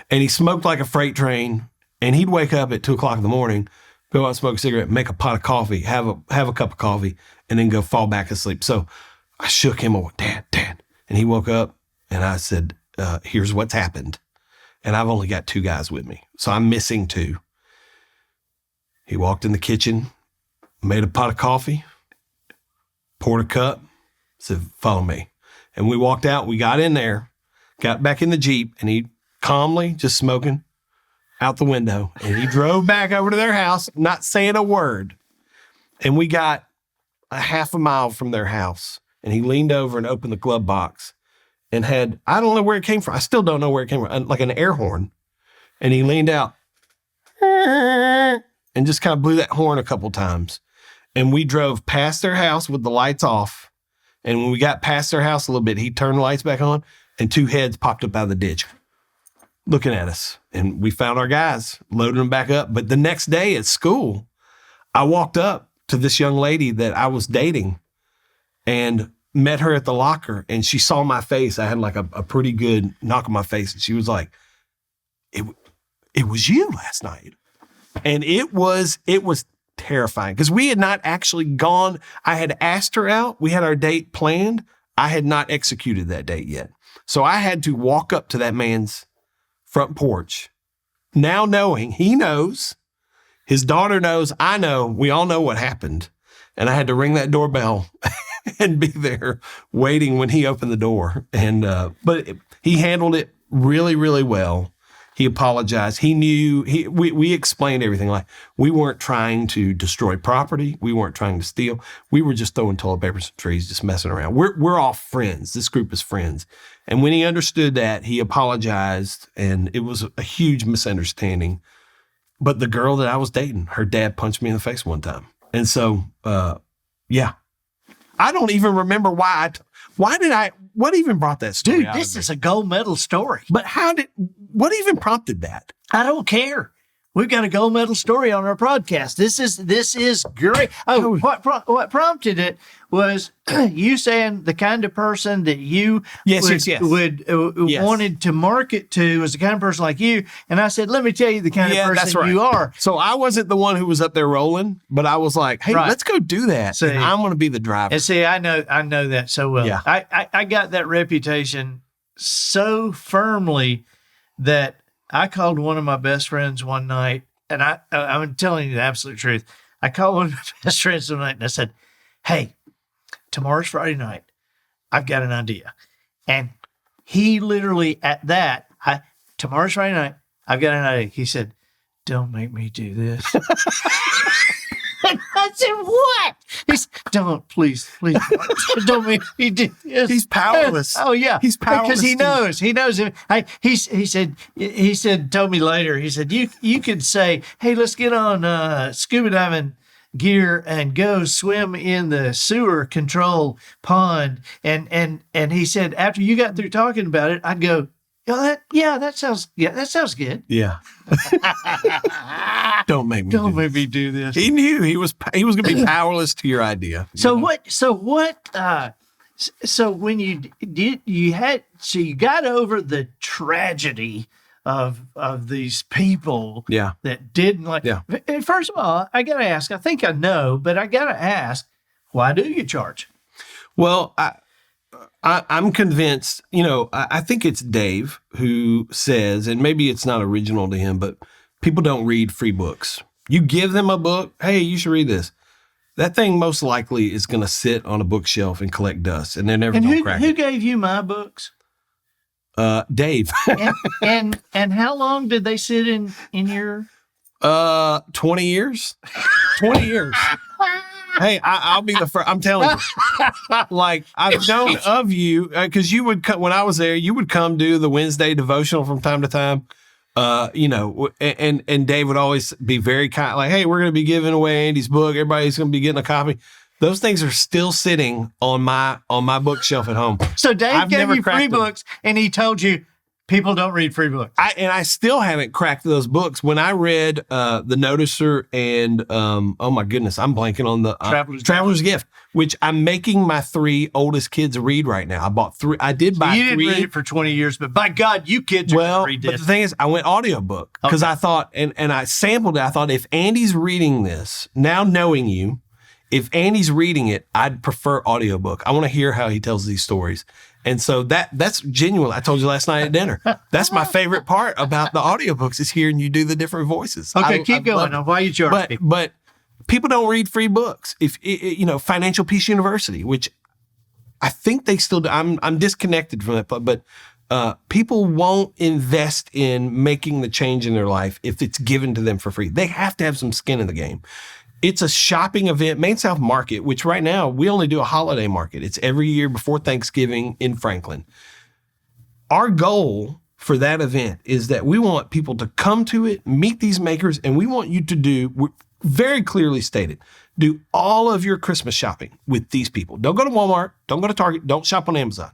And he smoked like a freight train. And he'd wake up at 2 o'clock in the morning, go out and smoke a cigarette, make a pot of coffee, have a cup of coffee, and then go fall back asleep. So I shook him over, Dad. And he woke up, and I said, here's what's happened. And I've only got 2 guys with me, so I'm missing 2. He walked in the kitchen, made a pot of coffee, poured a cup, said, follow me. And we walked out, we got in there, got back in the Jeep, and he calmly, just smoking, out the window, and he drove back over to their house, not saying a word. And we got a half a mile from their house, and he leaned over and opened the glove box and had, I don't know where it came from. I still don't know where it came from, like an air horn. And he leaned out and just kind of blew that horn a couple times. And we drove past their house with the lights off. And when we got past their house a little bit, he turned the lights back on, and 2 heads popped up out of the ditch looking at us. And we found our guys, loaded them back up. But the next day at school, I walked up to this young lady that I was dating and met her at the locker, and she saw my face. I had like a pretty good knock on my face. And she was like, it was you last night. And it was terrifying because we had not actually gone. I had asked her out. We had our date planned. I had not executed that date yet. So I had to walk up to that man's front porch, now knowing he knows, his daughter knows, I know, we all know what happened. And I had to ring that doorbell and be there waiting when he opened the door. And but he handled it really, really well. He apologized. He knew, we explained everything. Like, we weren't trying to destroy property. We weren't trying to steal. We were just throwing toilet paper and trees, just messing around. We're all friends. This group is friends. And when he understood that, he apologized, and it was a huge misunderstanding. But the girl that I was dating, her dad punched me in the face one time. And so, yeah. I don't even remember what even brought that story out? Dude, this is a gold medal story. But what even prompted that? I don't care. We've got a gold medal story on our podcast. This is great. Oh, what prompted it was you saying the kind of person that you would wanted to market to was the kind of person like you. And I said, let me tell you the kind of person you are. So I wasn't the one who was up there rolling, but I was like, hey, let's go do that. See, and I'm going to be the driver. And see, I know that so well. Yeah. I got that reputation so firmly that I called one of my best friends one night, and I'm telling you the absolute truth. I called one of my best friends one night, and I said, hey, tomorrow's Friday night. I've got an idea. And he literally tomorrow's Friday night. I've got an idea. He said, don't make me do this. And I said, what? He said, please, don't make me do this. He's powerless. Oh, yeah. He's powerless. Because he knows. He said, told me later, he said, you could say, hey, let's get on scuba diving gear and go swim in the sewer control pond. And he said, after you got through talking about it, I'd go, that sounds good. Yeah. Don't make me do this. He knew he was going to be powerless to your idea. So when you got over the tragedy of these people that didn't like. Yeah. First of all, I got to ask, I think I know, but I got to ask, why do you charge? Well, I'm convinced, I think it's Dave who says, and maybe it's not original to him, but people don't read free books. You give them a book, hey, you should read this. That thing most likely is going to sit on a bookshelf and collect dust, and they're never going to crack it. Who gave you my books? Dave. and how long did they sit in your? 20 years. 20 years. Hey, I'll be the first. I'm telling you, like, I've known of you because you would come when I was there. You would come do the Wednesday devotional from time to time, and Dave would always be very kind, like, hey, we're going to be giving away Andy's book. Everybody's going to be getting a copy. Those things are still sitting on my bookshelf at home. So Dave gave you free books, and he told you people don't read free books. I still haven't cracked those books. When I read The Noticer and oh my goodness, I'm blanking on the Traveler's Gift, which I'm making my 3 oldest kids read right now. I bought 3. I did buy 3. You didn't read it for 20 years, but by God, you kids are going to read this. But the thing is, I went audiobook because I thought, and I sampled it. I thought, if Andy's reading this, now knowing you, if Andy's reading it, I'd prefer audiobook. I want to hear how he tells these stories. And so that's genuine. I told you last night at dinner. That's my favorite part about the audiobooks is hearing you do the different voices. Okay, keep going. Why you charge people? But people don't read free books. If Financial Peace University, which I think they still do. I'm disconnected from that, but people won't invest in making the change in their life if it's given to them for free. They have to have some skin in the game. It's a shopping event, Main South Market, which right now we only do a holiday market. It's every year before Thanksgiving in Franklin. Our goal for that event is that we want people to come to it, meet these makers, and we want you to do, very clearly stated, do all of your Christmas shopping with these people. Don't go to Walmart, don't go to Target, don't shop on Amazon.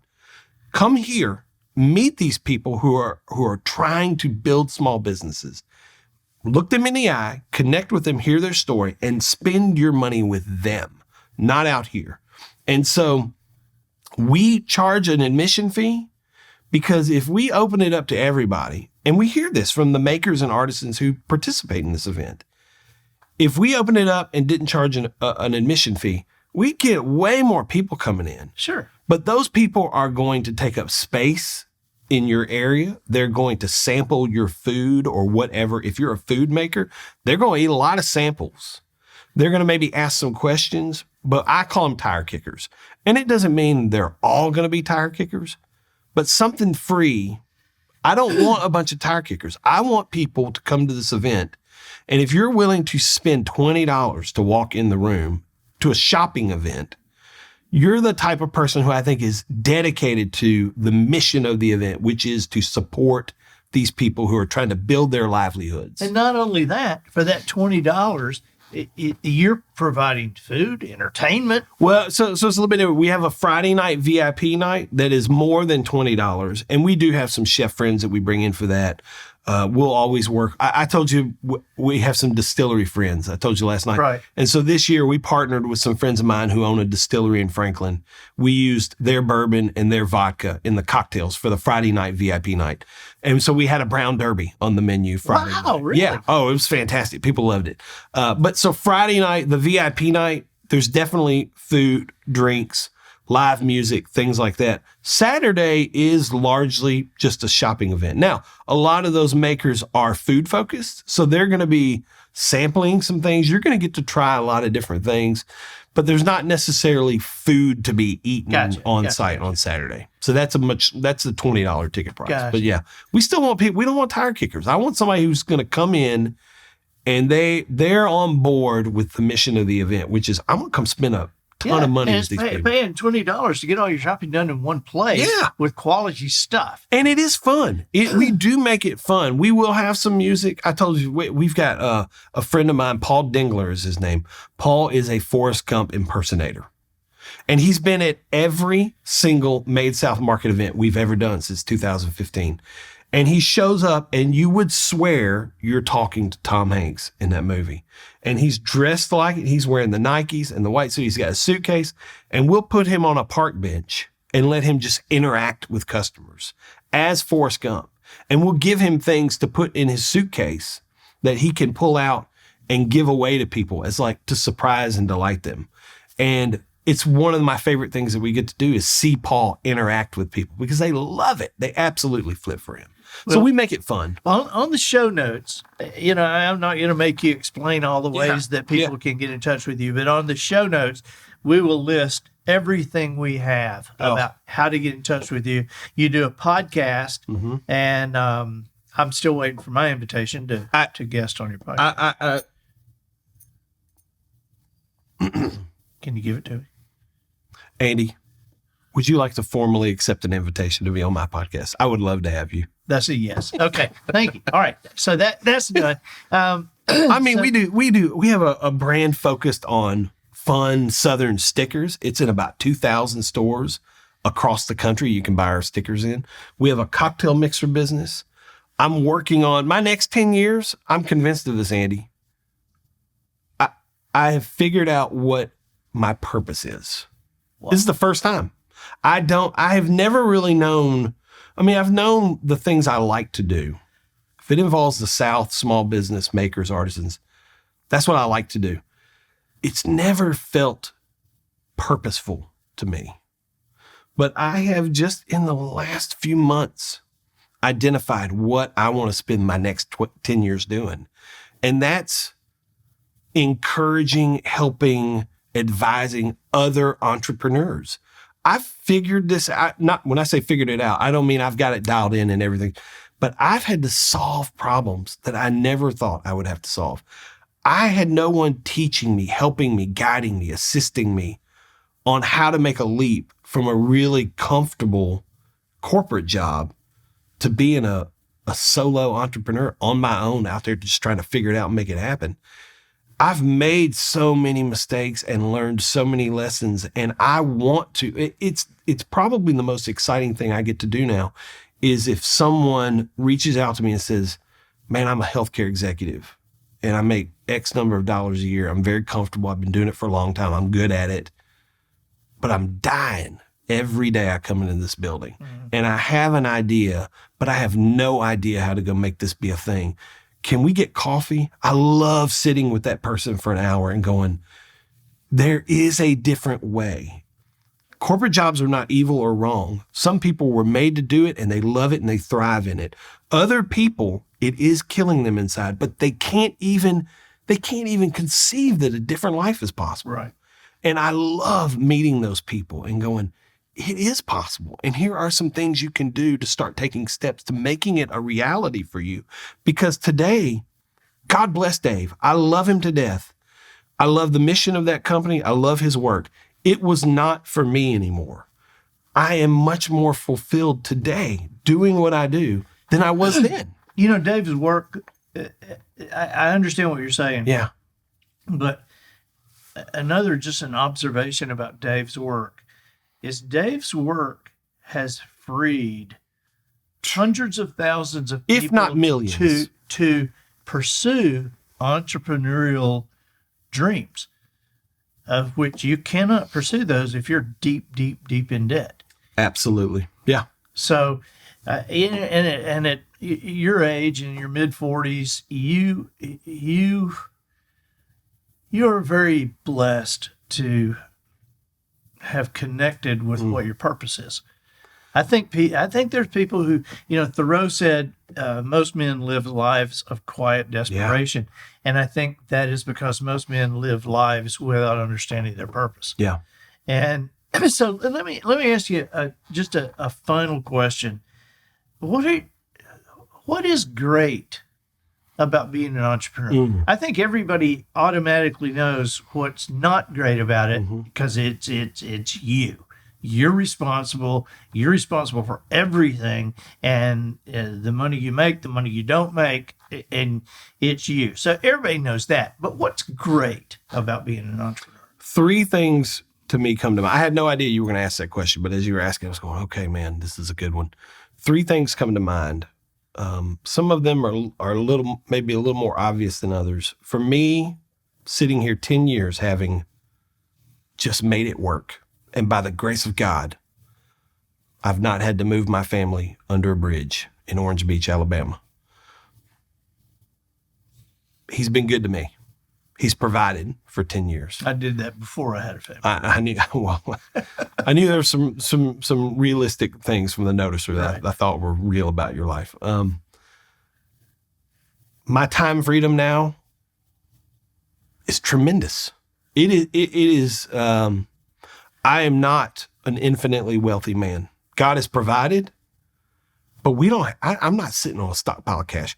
Come here, meet these people who are trying to build small businesses. Look them in the eye, connect with them, hear their story, and spend your money with them, not out here. And so we charge an admission fee because if we open it up to everybody, and we hear this from the makers and artisans who participate in this event, if we open it up and didn't charge an admission fee, we get way more people coming in. Sure. But those people are going to take up space in your area. They're going to sample your food or whatever. If you're a food maker, they're going to eat a lot of samples. They're going to maybe ask some questions, but I call them tire kickers. And it doesn't mean they're all going to be tire kickers, but something free. I don't want a bunch of tire kickers. I want people to come to this event. And if you're willing to spend $20 to walk in the room to a shopping event, you're the type of person who I think is dedicated to the mission of the event, which is to support these people who are trying to build their livelihoods. And not only that, for that $20, you're providing food, entertainment. Well, so it's a little bit different. We have a Friday night VIP night that is more than $20. And we do have some chef friends that we bring in for that. We'll always work. I told you we have some distillery friends. I told you last night. Right. And so this year we partnered with some friends of mine who own a distillery in Franklin. We used their bourbon and their vodka in the cocktails for the Friday night VIP night. And so we had a brown derby on the menu Friday night. Wow, really? Yeah. Oh, it was fantastic. People loved it. But so Friday night, the VIP night, there's definitely food, drinks, live music, things like that. Saturday is largely just a shopping event. Now, a lot of those makers are food focused, so they're going to be sampling some things. You're going to get to try a lot of different things, but there's not necessarily food to be eaten on site on Saturday. So that's a $20 ticket price. Gotcha. But yeah, we still want people. We don't want tire kickers. I want somebody who's going to come in and they're on board with the mission of the event, which is I'm going to come spend a ton of money with these people. Paying $20 to get all your shopping done in one place with quality stuff. And it is fun. We do make it fun. We will have some music. I told you, we've got a friend of mine, Paul Dingler is his name. Paul is a Forrest Gump impersonator. And he's been at every single Made South Market event we've ever done since 2015. And he shows up and you would swear you're talking to Tom Hanks in that movie. And he's dressed like it. He's wearing the Nikes and the white suit. He's got a suitcase. And we'll put him on a park bench and let him just interact with customers as Forrest Gump. And we'll give him things to put in his suitcase that he can pull out and give away to people as like to surprise and delight them. And it's one of my favorite things that we get to do is see Paul interact with people because they love it. They absolutely flip for him. So we make it fun. On the show notes, I'm not going to make you explain all the ways that people can get in touch with you, but on the show notes, we will list everything we have about how to get in touch with you. You do a podcast, and I'm still waiting for my invitation to guest on your podcast. Can you give it to me? Andy, would you like to formally accept an invitation to be on my podcast? I would love to have you. That's a yes. Okay. Thank you. All right. So that's done. I mean, we have a brand focused on fun Southern stickers. It's in about 2,000 stores across the country. You can buy our stickers in. We have a cocktail mixer business. I'm working on my next 10 years. I'm convinced of this, Andy. I have figured out what my purpose is. Wow. This is the first time. I have never really known. I mean, I've known the things I like to do. If it involves the South, small business, makers, artisans, that's what I like to do. It's never felt purposeful to me. But I have just in the last few months identified what I want to spend my next 10 years doing. And that's encouraging, helping, advising other entrepreneurs. I've figured this out. Not when I say figured it out, I don't mean I've got it dialed in and everything, but I've had to solve problems that I never thought I would have to solve. I had no one teaching me, helping me, guiding me, assisting me on how to make a leap from a really comfortable corporate job to being a solo entrepreneur on my own out there just trying to figure it out and make it happen. I've made so many mistakes and learned so many lessons, and I want to. It's probably the most exciting thing I get to do now is if someone reaches out to me and says, man, I'm a healthcare executive and I make X number of dollars a year. I'm very comfortable. I've been doing it for a long time. I'm good at it, but I'm dying every day I come into this building and I have an idea, but I have no idea how to go make this be a thing. Can we get coffee? I love sitting with that person for an hour and going, there is a different way. Corporate jobs are not evil or wrong. Some people were made to do it and they love it and they thrive in it. Other people, it is killing them inside, but they can't even conceive that a different life is possible. Right. And I love meeting those people and going, it is possible. And here are some things you can do to start taking steps to making it a reality for you. Because today, God bless Dave. I love him to death. I love the mission of that company. I love his work. It was not for me anymore. I am much more fulfilled today doing what I do than I was then. You know, Dave's work, I understand what you're saying. Yeah. But an observation about Dave's work is Dave's work has freed hundreds of thousands of people, if not millions, to pursue entrepreneurial dreams, of which you cannot pursue those if you're deep, deep, deep in debt. Absolutely. Yeah. So, at your age, in your mid 40s, you're very blessed to have connected with what your purpose is. I think there's people who, Thoreau said, most men live lives of quiet desperation. Yeah. And I think that is because most men live lives without understanding their purpose. Yeah. And so let me ask you just a final question. What is great about being an entrepreneur? I think everybody automatically knows what's not great about it because it's you. You're responsible for everything, and the money you make, the money you don't make, and it's you. So everybody knows that. But what's great about being an entrepreneur? 3 things to me come to mind. I had no idea you were going to ask that question, but as you were asking, I was going, okay, man, this is a good one. 3 things come to mind. Some of them are maybe a little more obvious than others. For me, sitting here 10 years, having just made it work, and by the grace of God, I've not had to move my family under a bridge in Orange Beach, Alabama. He's been good to me. He's provided for 10 years. I did that before I had a family. I knew there were some realistic things from the noticer that I thought were real about your life. My time freedom now is tremendous. It is. I am not an infinitely wealthy man. God has provided, but I'm not sitting on a stockpile of cash.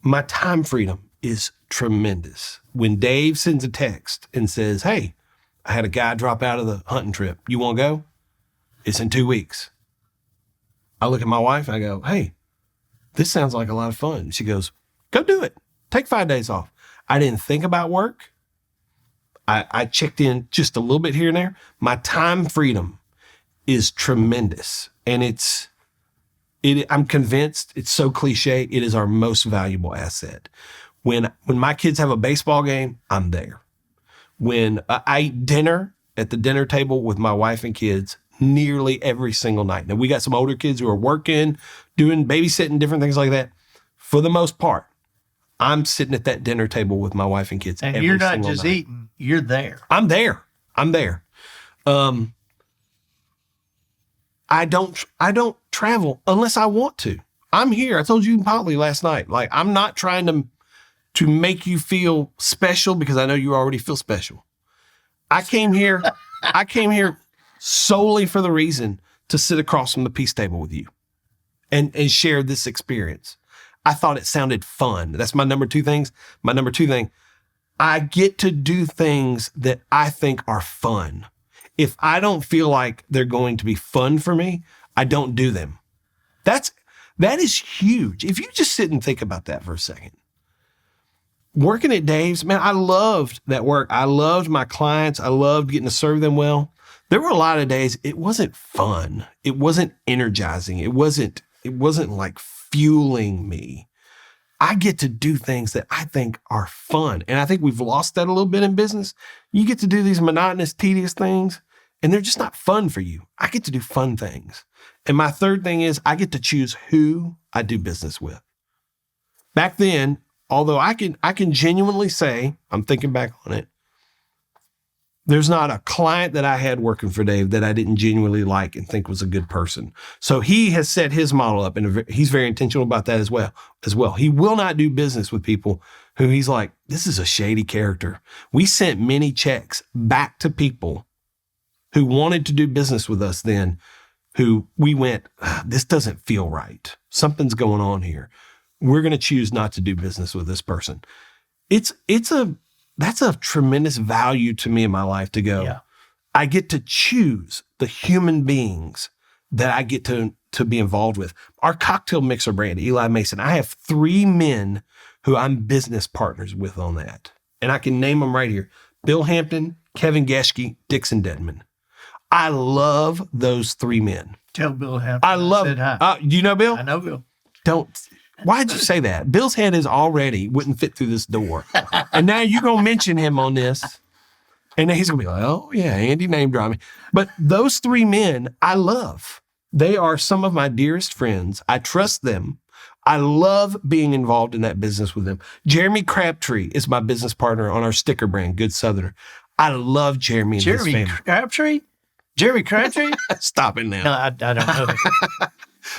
My time freedom is tremendous. When Dave sends a text and says, hey, I had a guy drop out of the hunting trip. You want to go? It's in 2 weeks. I look at my wife and I go, hey, this sounds like a lot of fun. She goes, go do it. Take 5 days off. I didn't think about work. I checked in just a little bit here and there. My time freedom is tremendous. And I'm convinced, it's so cliche, it is our most valuable asset. When my kids have a baseball game, I'm there. When I eat dinner at the dinner table with my wife and kids nearly every single night. Now, we got some older kids who are working, doing babysitting, different things like that. For the most part, I'm sitting at that dinner table with my wife and kids. And you're not just eating, you're there. I'm there. I don't travel unless I want to. I'm here. I told you in Potley last night. Like, I'm not trying to make you feel special because I know you already feel special. I came here solely for the reason to sit across from the peace table with you and share this experience. I thought it sounded fun. That's my number 2 things. My number 2 thing, I get to do things that I think are fun. If I don't feel like they're going to be fun for me, I don't do them. That is huge. If you just sit and think about that for a second. Working at Dave's, man, I loved that work. I loved my clients. I loved getting to serve them well. There were a lot of days it wasn't fun. It wasn't energizing. It wasn't like fueling me. I get to do things that I think are fun. And I think we've lost that a little bit in business. You get to do these monotonous, tedious things, and they're just not fun for you. I get to do fun things. And my 3rd thing is I get to choose who I do business with. Back then, although I can genuinely say, I'm thinking back on it, There's not a client that I had working for Dave that I didn't genuinely like and think was a good person. So he has set his model up, and he's very intentional about that as well. He will not do business with people who he's like, this is a shady character. We sent many checks back to people who wanted to do business with us then, who we went, this doesn't feel right. Something's going on here. We're going to choose not to do business with this person. That's a tremendous value to me in my life to go. Yeah. I get to choose the human beings that I get to be involved with. Our cocktail mixer brand, Eli Mason, I have 3 men who I'm business partners with on that. And I can name them right here. Bill Hampton, Kevin Geschke, Dixon Dedman. I love those 3 men. Tell Bill Hampton I love said hi. Do you know Bill? I know Bill. Why'd you say that? Bill's head is already wouldn't fit through this door. And now you're going to mention him on this. And then he's going to be like, oh, yeah, Andy name dropped me. But those 3 men I love. They are some of my dearest friends. I trust them. I love being involved in that business with them. Jeremy Crabtree is my business partner on our sticker brand, Good Southerner. I love Jeremy and his family. Crabtree? Jeremy Crabtree? Stop it now. No, I don't know.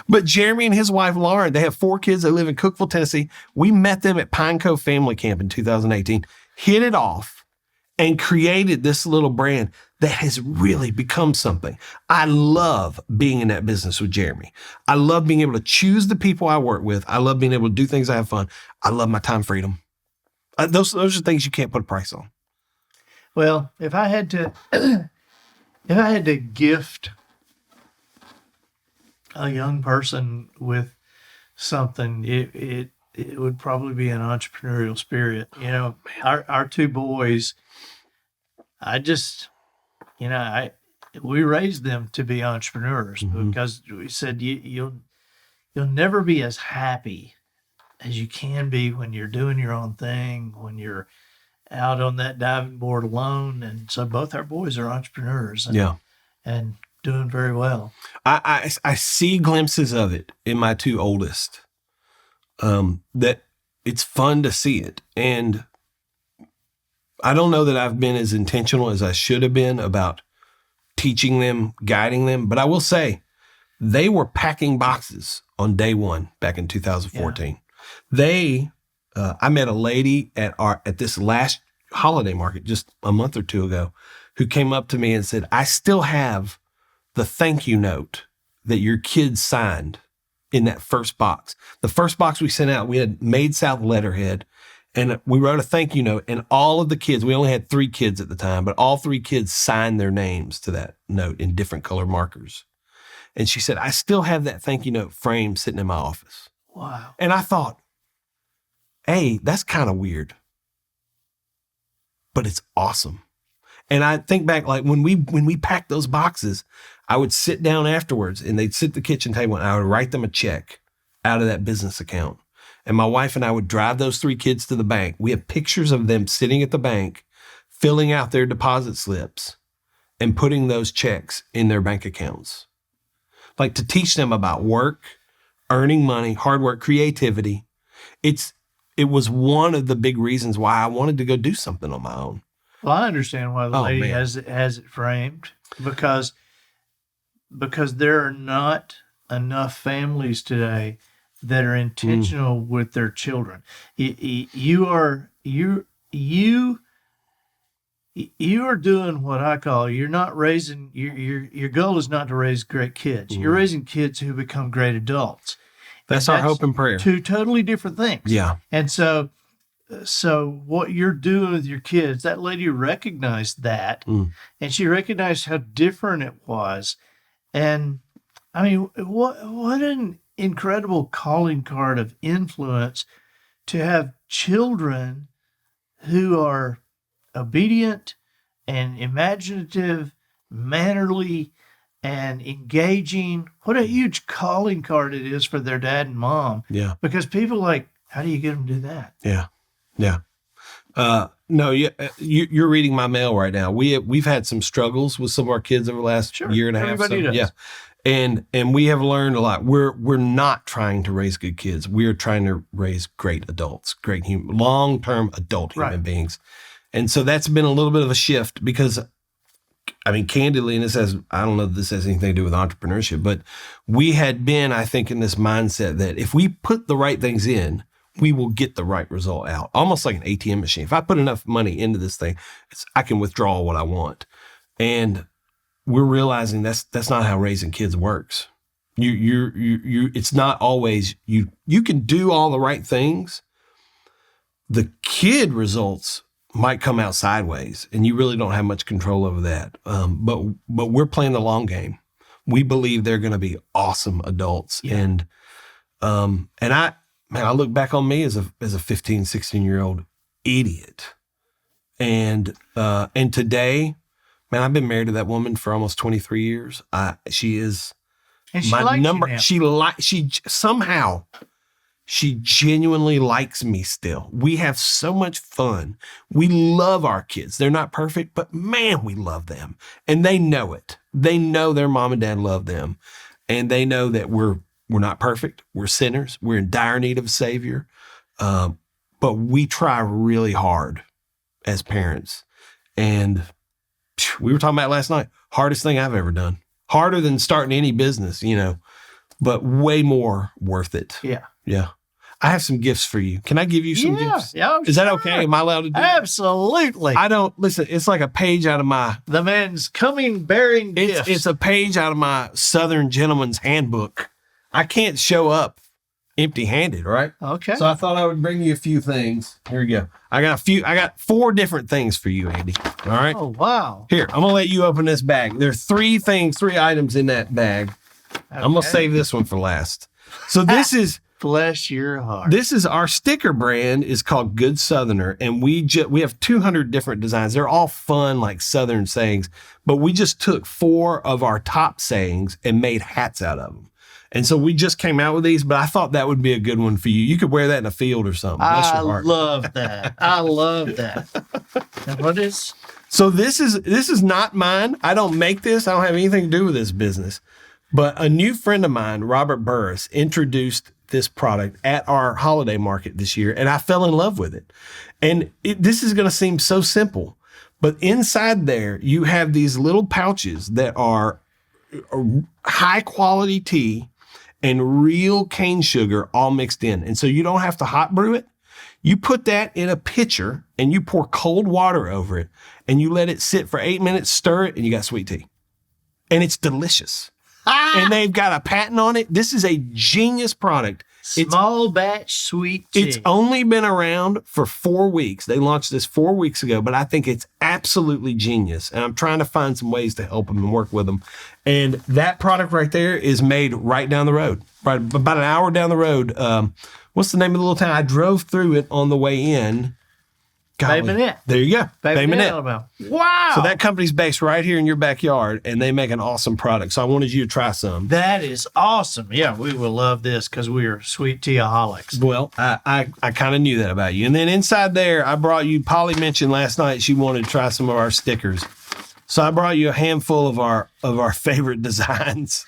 But Jeremy and his wife, Lauren, they have 4 kids that live in Cookeville, Tennessee. We met them at Pine Cove Family Camp in 2018, hit it off, and created this little brand that has really become something. I love being in that business with Jeremy. I love being able to choose the people I work with. I love being able to do things I have fun. I love my time freedom. Those are things you can't put a price on. Well, if I had to gift a young person with something, it would probably be an entrepreneurial spirit. You know, our 2 boys, we raised them to be entrepreneurs because we said you'll never be as happy as you can be when you're doing your own thing, when you're out on that diving board alone. And so both our boys are entrepreneurs. And doing very well. I see glimpses of it in my 2 oldest, that it's fun to see it. And I don't know that I've been as intentional as I should have been about teaching them, guiding them. But I will say they were packing boxes on day 1 back in 2014. Yeah. I met a lady at this last holiday market just a month or 2 ago who came up to me and said, I still have the thank you note that your kids signed in that first box. The first box we sent out, we had Made South letterhead, and we wrote a thank you note, and all of the kids, we only had 3 kids at the time, but all 3 kids signed their names to that note in different color markers. And she said, I still have that thank you note framed sitting in my office. Wow. And I thought, hey, that's kind of weird, but it's awesome. And I think back, like when we packed those boxes, I would sit down afterwards and they'd sit at the kitchen table and I would write them a check out of that business account. And my wife and I would drive those 3 kids to the bank. We have pictures of them sitting at the bank, filling out their deposit slips and putting those checks in their bank accounts. Like to teach them about work, earning money, hard work, creativity. It was one of the big reasons why I wanted to go do something on my own. Well, I understand why the lady has it framed because there are not enough families today that are intentional with their children. You are doing what I call, you're not raising, your goal is not to raise great kids. You're raising kids who become great adults. That's our hope and prayer. 2 totally different things. Yeah. And so what you're doing with your kids, that lady recognized that, and she recognized how different it was. And I mean, what an incredible calling card of influence to have children who are obedient and imaginative, mannerly, and engaging. What a huge calling card it is for their dad and mom. Yeah. Because people are like, how do you get them to do that? Yeah. Yeah. No, you're reading my mail right now. We've had some struggles with some of our kids over the last year and a half. Everybody does. Yeah. And we have learned a lot. We're not trying to raise good kids. We're trying to raise great adults, great long-term adult human beings. And so that's been a little bit of a shift because I mean, candidly, and I don't know if this has anything to do with entrepreneurship, but we had been, I think, in this mindset that if we put the right things in, we will get the right result out. Almost like an ATM machine. If I put enough money into this thing, I can withdraw what I want. And we're realizing that's not how raising kids works. It's not always, you can do all the right things. The kid results might come out sideways, and you really don't have much control over that. But we're playing the long game. We believe they're going to be awesome adults. Yeah. And I look back on me as a 15, 16-year-old idiot. And today, man, I've been married to that woman for almost 23 years. She is and she my likes number. You now. She genuinely likes me still. We have so much fun. We love our kids. They're not perfect, but man, we love them. And they know it. They know their mom and dad love them. And they know that we're not perfect. We're sinners. We're in dire need of a savior. But we try really hard as parents. And we were talking about last night, hardest thing I've ever done. Harder than starting any business, but way more worth it. Yeah. Yeah. I have some gifts for you. Can I give you some gifts? Yeah. Is that okay? Am I allowed to do that? Absolutely. Listen, it's like a page out of the man's coming bearing gifts. It's a page out of my Southern Gentleman's Handbook. I can't show up empty-handed, right? Okay. So I thought I would bring you a few things. Here we go. I got 4 different things for you, Andy. All right? Oh, wow. Here, I'm going to let you open this bag. There are 3 items in that bag. Okay. I'm going to save this one for last. So this is... Bless your heart. This is our sticker brand is called Good Southerner, and we have 200 different designs. They're all fun, like Southern sayings, but we just took 4 of our top sayings and made hats out of them. And so we just came out with these, but I thought that would be a good one for you. You could wear that in a field or something. I love that. I love that. And what is? So this is not mine. I don't make this. I don't have anything to do with this business. But a new friend of mine, Robert Burris, introduced this product at our holiday market this year, and I fell in love with it. And this is going to seem so simple, but inside there, you have these little pouches that are high quality tea and real cane sugar all mixed in. And so you don't have to hot brew it. You put that in a pitcher and you pour cold water over it and you let it sit for 8 minutes, stir it, and you got sweet tea. And it's delicious. And they've got a patent on it. This is a genius product. Small batch sweet tea. It's only been around for 4 weeks. They launched this 4 weeks ago, but I think it's absolutely genius. And I'm trying to find some ways to help them and work with them. And that product right there is made right down the road, right about an hour down the road. What's the name of the little town? I drove through it on the way in. Bay Minette. There you go. Bay Minette, Alabama. Wow. So that company's based right here in your backyard, and they make an awesome product. So I wanted you to try some. That is awesome. Yeah, we will love this because we are sweet tea-aholics. Well, I kind of knew that about you. And then inside there, I brought you, Polly mentioned last night she wanted to try some of our stickers. So I brought you a handful of our favorite designs.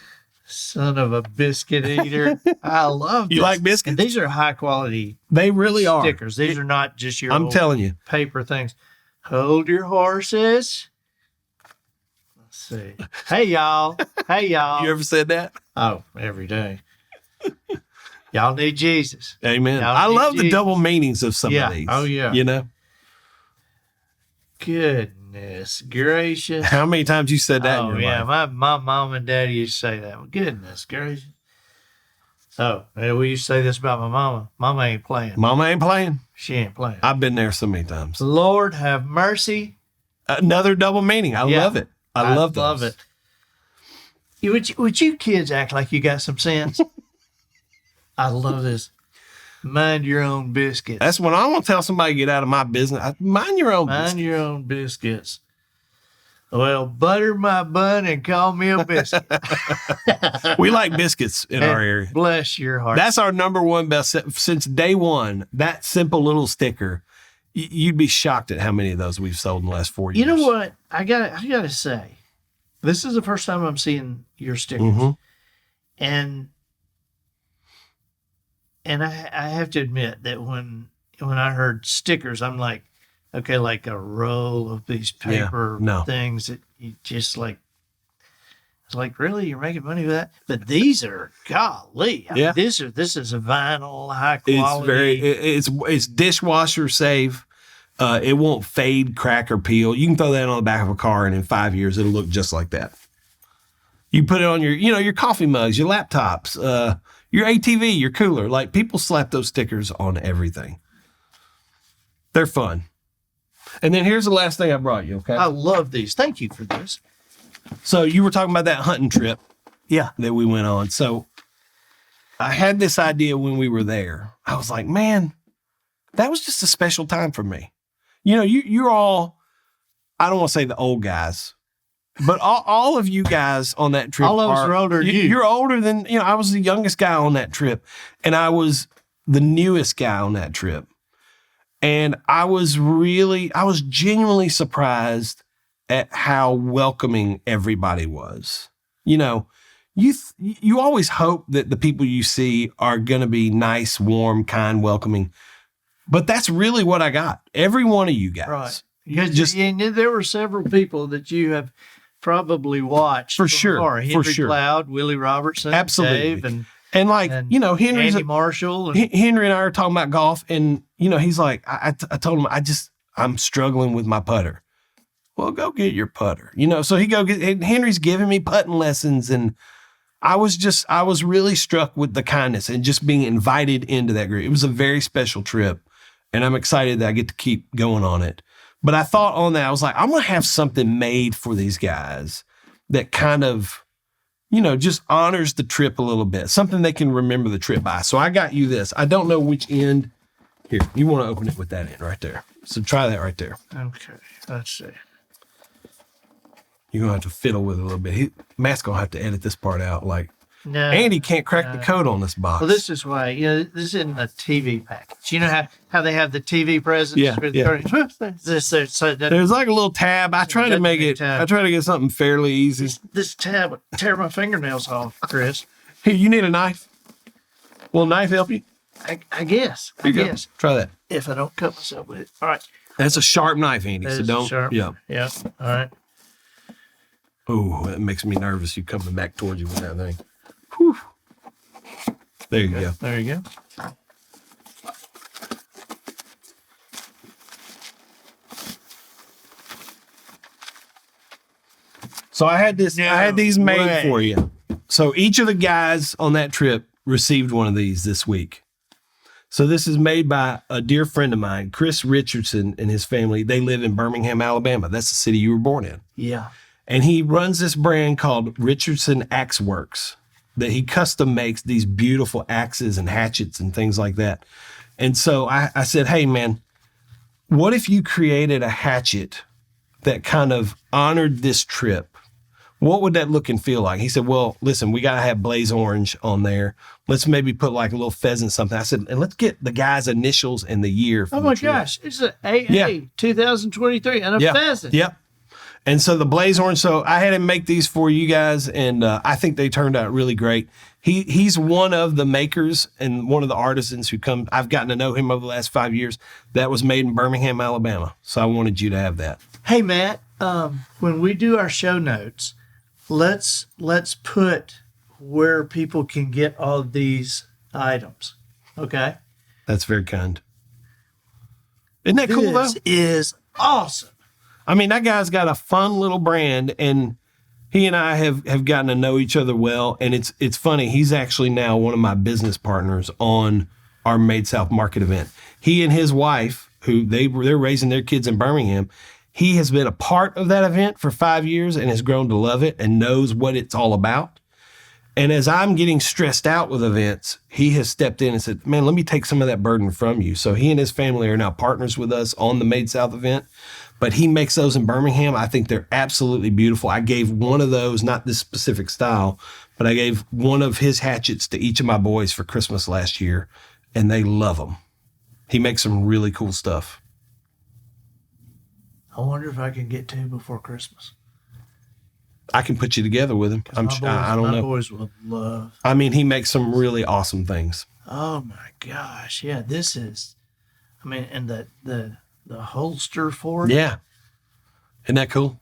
Son of a biscuit eater. I love this. You like biscuits? And these are high quality. They really are. Stickers. These are not just your I'm telling you. Paper things. Hold your horses. Let's see. Hey, y'all. Hey, y'all. You ever said that? Oh, every day. Y'all need Jesus. Amen. I love the double meanings of some of these. Oh, yeah. You know? Goodness gracious. How many times you said that in your life? life? My mom and daddy used to say that. Well, goodness gracious. Oh, we used to say this about my mama. Mama ain't playing. Mama ain't playing? She ain't playing. I've been there so many times. Lord have mercy. Another double meaning. I love it. I love it. Would you kids act like you got some sense? I love this. Mind your own biscuits. That's when I want to tell somebody to get out of my business. Mind your own biscuits. Mind your own biscuits. Well, butter my bun and call me a biscuit. We like biscuits in our area. Bless your heart. That's our number one best since day one. That simple little sticker. You'd be shocked at how many of those we've sold in the last 4 years. You know what? I gotta say, this is the first time I'm seeing your stickers, and I have to admit that when I heard stickers, I'm like, okay, like a roll of these paper no. things that you just like, it's like, really, you're making money with that? But these are, golly, I mean, Yeah. this is a vinyl, high It's quality. it's dishwasher safe. It won't fade, crack, or peel. You can throw that on the back of a car, and in 5 years, it'll look just like that. You put it on your coffee mugs, your laptops, your ATV, your cooler. Like, people slap those stickers on everything. They're fun. And then here's the last thing I brought you, okay? I love these. Thank you for this. So you were talking about that hunting trip that we went on. So I had this idea when we were there. I was like, man, that was just a special time for me. You know, you're all, I don't want to say the old guys, but all of you guys on that trip. All of us are older than you. You're older than, I was the youngest guy on that trip, and I was the newest guy on that trip. And I was genuinely surprised at how welcoming everybody was. You know, you always hope that the people you see are going to be nice, warm, kind, welcoming. But that's really what I got. Every one of you guys. Right. Because there were several people that you have probably watched for sure. Henry Cloud, Willie Robertson, absolutely, Dave, and like, Henry's Andy Marshall. Henry and I are talking about golf, and he's like, I told him I'm struggling with my putter. Well, go get your putter. So Henry's giving me putting lessons, and I was really struck with the kindness and just being invited into that group. It was a very special trip, and I'm excited that I get to keep going on it. But I thought on that, I was like, I'm going to have something made for these guys that kind of, just honors the trip a little bit, something they can remember the trip by. So I got you this. I don't know which end. Here, you want to open it with that end right there. So try that right there. Okay, let's see. You're going to have to fiddle with it a little bit. Matt's going to have to edit this part out. Like, no, Andy can't crack the code on this box. Well, this is why, this isn't a TV package. You know how they have the TV presents? Yeah. There's like a little tab. I try to get something fairly easy. This tab would tear my fingernails off, Chris. Here, you need a knife? Will a knife help you? I guess. Here you go. Try that. If I don't cut myself with it. All right. That's a sharp knife, Andy. That So is don't. Sharp. Yeah. Yeah. All right. Oh, that makes me nervous. You coming back towards you with that thing. Whew. There you go. There you go. So I had these made for you. So each of the guys on that trip received one of these this week. So this is made by a dear friend of mine, Chris Richardson, and his family. They live in Birmingham, Alabama. That's the city you were born in. Yeah. And he runs this brand called Richardson Axe Works that he custom makes these beautiful axes and hatchets and things like that. And so I said, hey, man, what if you created a hatchet that kind of honored this trip? What would that look and feel like? He said, well, listen, we got to have blaze orange on there. Let's maybe put like a little pheasant something. I said, and let's get the guy's initials and the year. Oh, my gosh. It's an AA 2023 and a pheasant. Yep. And so the blaze orange, so I had him make these for you guys, and I think they turned out really great. He's one of the makers and one of the artisans who come. I've gotten to know him over the last 5 years. That was made in Birmingham, Alabama. So I wanted you to have that. Hey, Matt, when we do our show notes, let's put where people can get all these items. Okay? That's very kind. Isn't that cool, though? This is awesome. I mean, that guy's got a fun little brand, and he and I have gotten to know each other well. And it's funny. He's actually now one of my business partners on our Made South Market event. He and his wife, who they're raising their kids in Birmingham, he has been a part of that event for 5 years and has grown to love it and knows what it's all about. And as I'm getting stressed out with events, he has stepped in and said, man, let me take some of that burden from you. So he and his family are now partners with us on the Made South event. But he makes those in Birmingham. I think they're absolutely beautiful. I gave one of those, not this specific style, but I gave one of his hatchets to each of my boys for Christmas last year, and they love them. He makes some really cool stuff. I wonder if I can get to before Christmas. I can put you together with him. I don't know. My boys will love. I mean, he makes some really awesome things. Oh my gosh. Yeah, this is, I mean, and the holster for it. Yeah. Isn't that cool?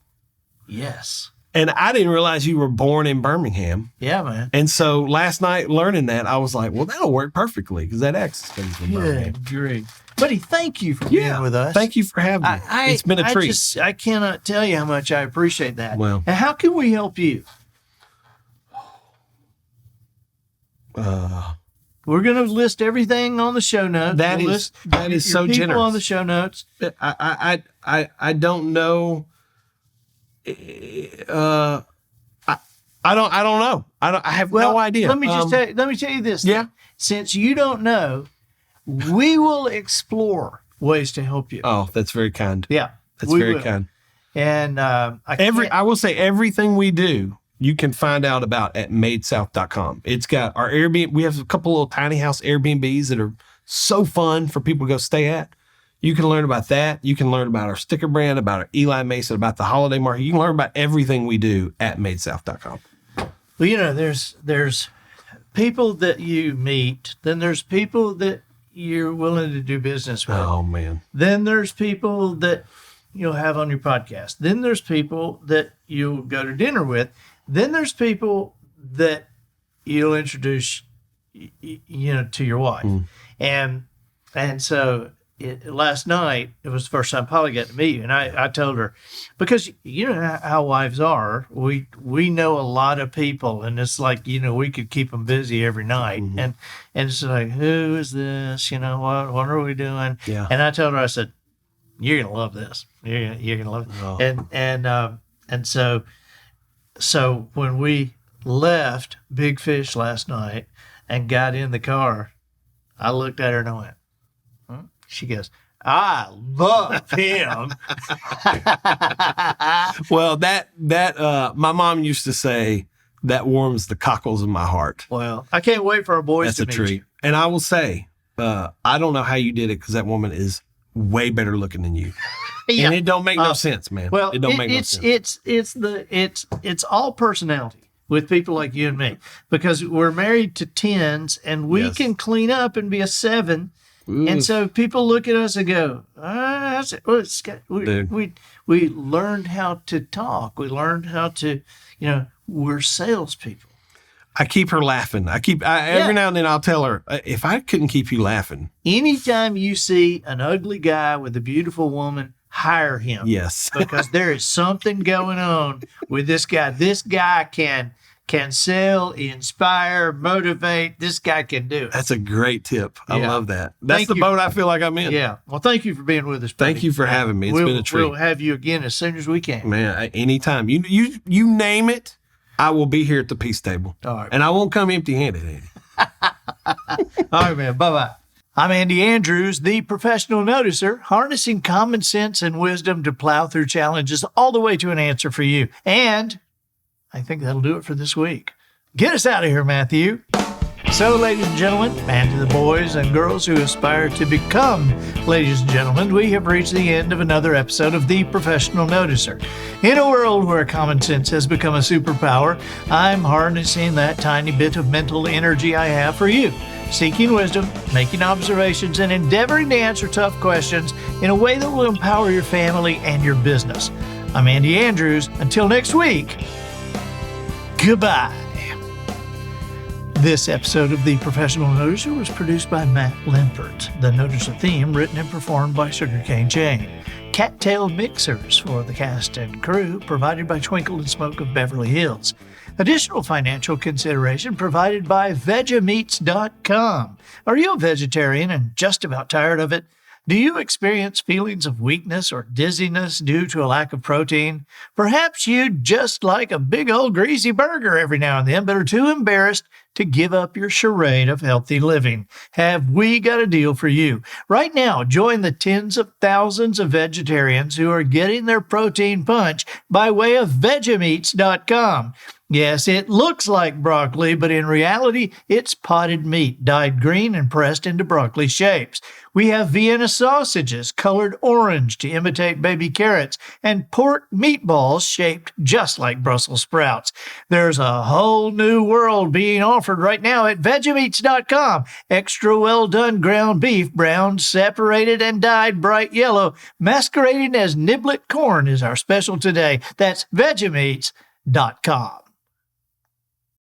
Yes. And I didn't realize you were born in Birmingham. Yeah, man. And so last night learning that, I was like, well, that'll work perfectly because that X is coming from Birmingham. Great. Buddy, thank you for being with us. Thank you for having me. It's been a treat. I cannot tell you how much I appreciate that. Well. And how can we help you? We're going to list everything on the show notes. That is so generous. On the show notes. I don't know. I don't know. I have no idea. Let me tell you this. Yeah. Since you don't know, we will explore ways to help you. Oh, that's very kind. Yeah. That's very kind. And I will say everything we do, you can find out about at madesouth.com. It's got our Airbnb. We have a couple little tiny house Airbnbs that are so fun for people to go stay at. You can learn about that. You can learn about our sticker brand, about our Eli Mason, about the holiday market. You can learn about everything we do at madesouth.com. Well, there's people that you meet. Then there's people that you're willing to do business with. Oh, man. Then there's people that you'll have on your podcast. Then there's people that you'll go to dinner with. Then there's people that you'll introduce, to your wife. And so last night, it was the first time Polly got to meet you. And I told her, because you know how wives are, we know a lot of people. And it's like, we could keep them busy every night. Mm-hmm. And it's like, who is this? What are we doing? Yeah. And I told her, I said, you're going to love this. You're going to love it. Oh. And so when we left Big Fish last night and got in the car, I looked at her and I went, She goes, I love him. Well, that my mom used to say, that warms the cockles of my heart. Well, I can't wait for our boys to meet you. That's a treat. And I will say, I don't know how you did it because that woman is way better looking than you. Yeah. And it don't make no sense, man. Well, it don't make no sense. It's all personality with people like you and me, because we're married to 10s and we can clean up and be a 7. Ooh. And so people look at us and go, we learned how to talk. We learned how to, we're salespeople. I keep her laughing. Every now and then I'll tell her, if I couldn't keep you laughing. Anytime you see an ugly guy with a beautiful woman, hire him. Yes. Because there is something going on with this guy. This guy can sell, inspire, motivate. This guy can do it. That's a great tip. I love that. That's the boat I feel like I'm in. Yeah. Well, thank you for being with us, buddy. Thank you for having me. It's been a treat. We'll have you again as soon as we can. Man, anytime. You name it, I will be here at the peace table. All right. And I won't come empty-handed, Andy. All right, man. Bye-bye. I'm Andy Andrews, the professional noticer, harnessing common sense and wisdom to plow through challenges all the way to an answer for you. And I think that'll do it for this week. Get us out of here, Matthew. So, ladies and gentlemen, and to the boys and girls who aspire to become ladies and gentlemen, we have reached the end of another episode of The Professional Noticer. In a world where common sense has become a superpower, I'm harnessing that tiny bit of mental energy I have for you, seeking wisdom, making observations, and endeavoring to answer tough questions in a way that will empower your family and your business. I'm Andy Andrews. Until next week, goodbye. This episode of The Professional Noticer was produced by Matt Limpert. The Noticer theme written and performed by Sugarcane Jane. Cattail mixers for the cast and crew provided by Twinkle and Smoke of Beverly Hills. Additional financial consideration provided by Vegemeats.com. Are you a vegetarian and just about tired of it? Do you experience feelings of weakness or dizziness due to a lack of protein? Perhaps you'd just like a big old greasy burger every now and then, but are too embarrassed to give up your charade of healthy living. Have we got a deal for you? Right now, join the tens of thousands of vegetarians who are getting their protein punch by way of Vegemeats.com. Yes, it looks like broccoli, but in reality, it's potted meat dyed green and pressed into broccoli shapes. We have Vienna sausages colored orange to imitate baby carrots, and pork meatballs shaped just like Brussels sprouts. There's a whole new world being offered right now at Vegemeats.com. Extra well done ground beef, browned, separated, and dyed bright yellow, masquerading as niblet corn is our special today. That's Vegemeats.com.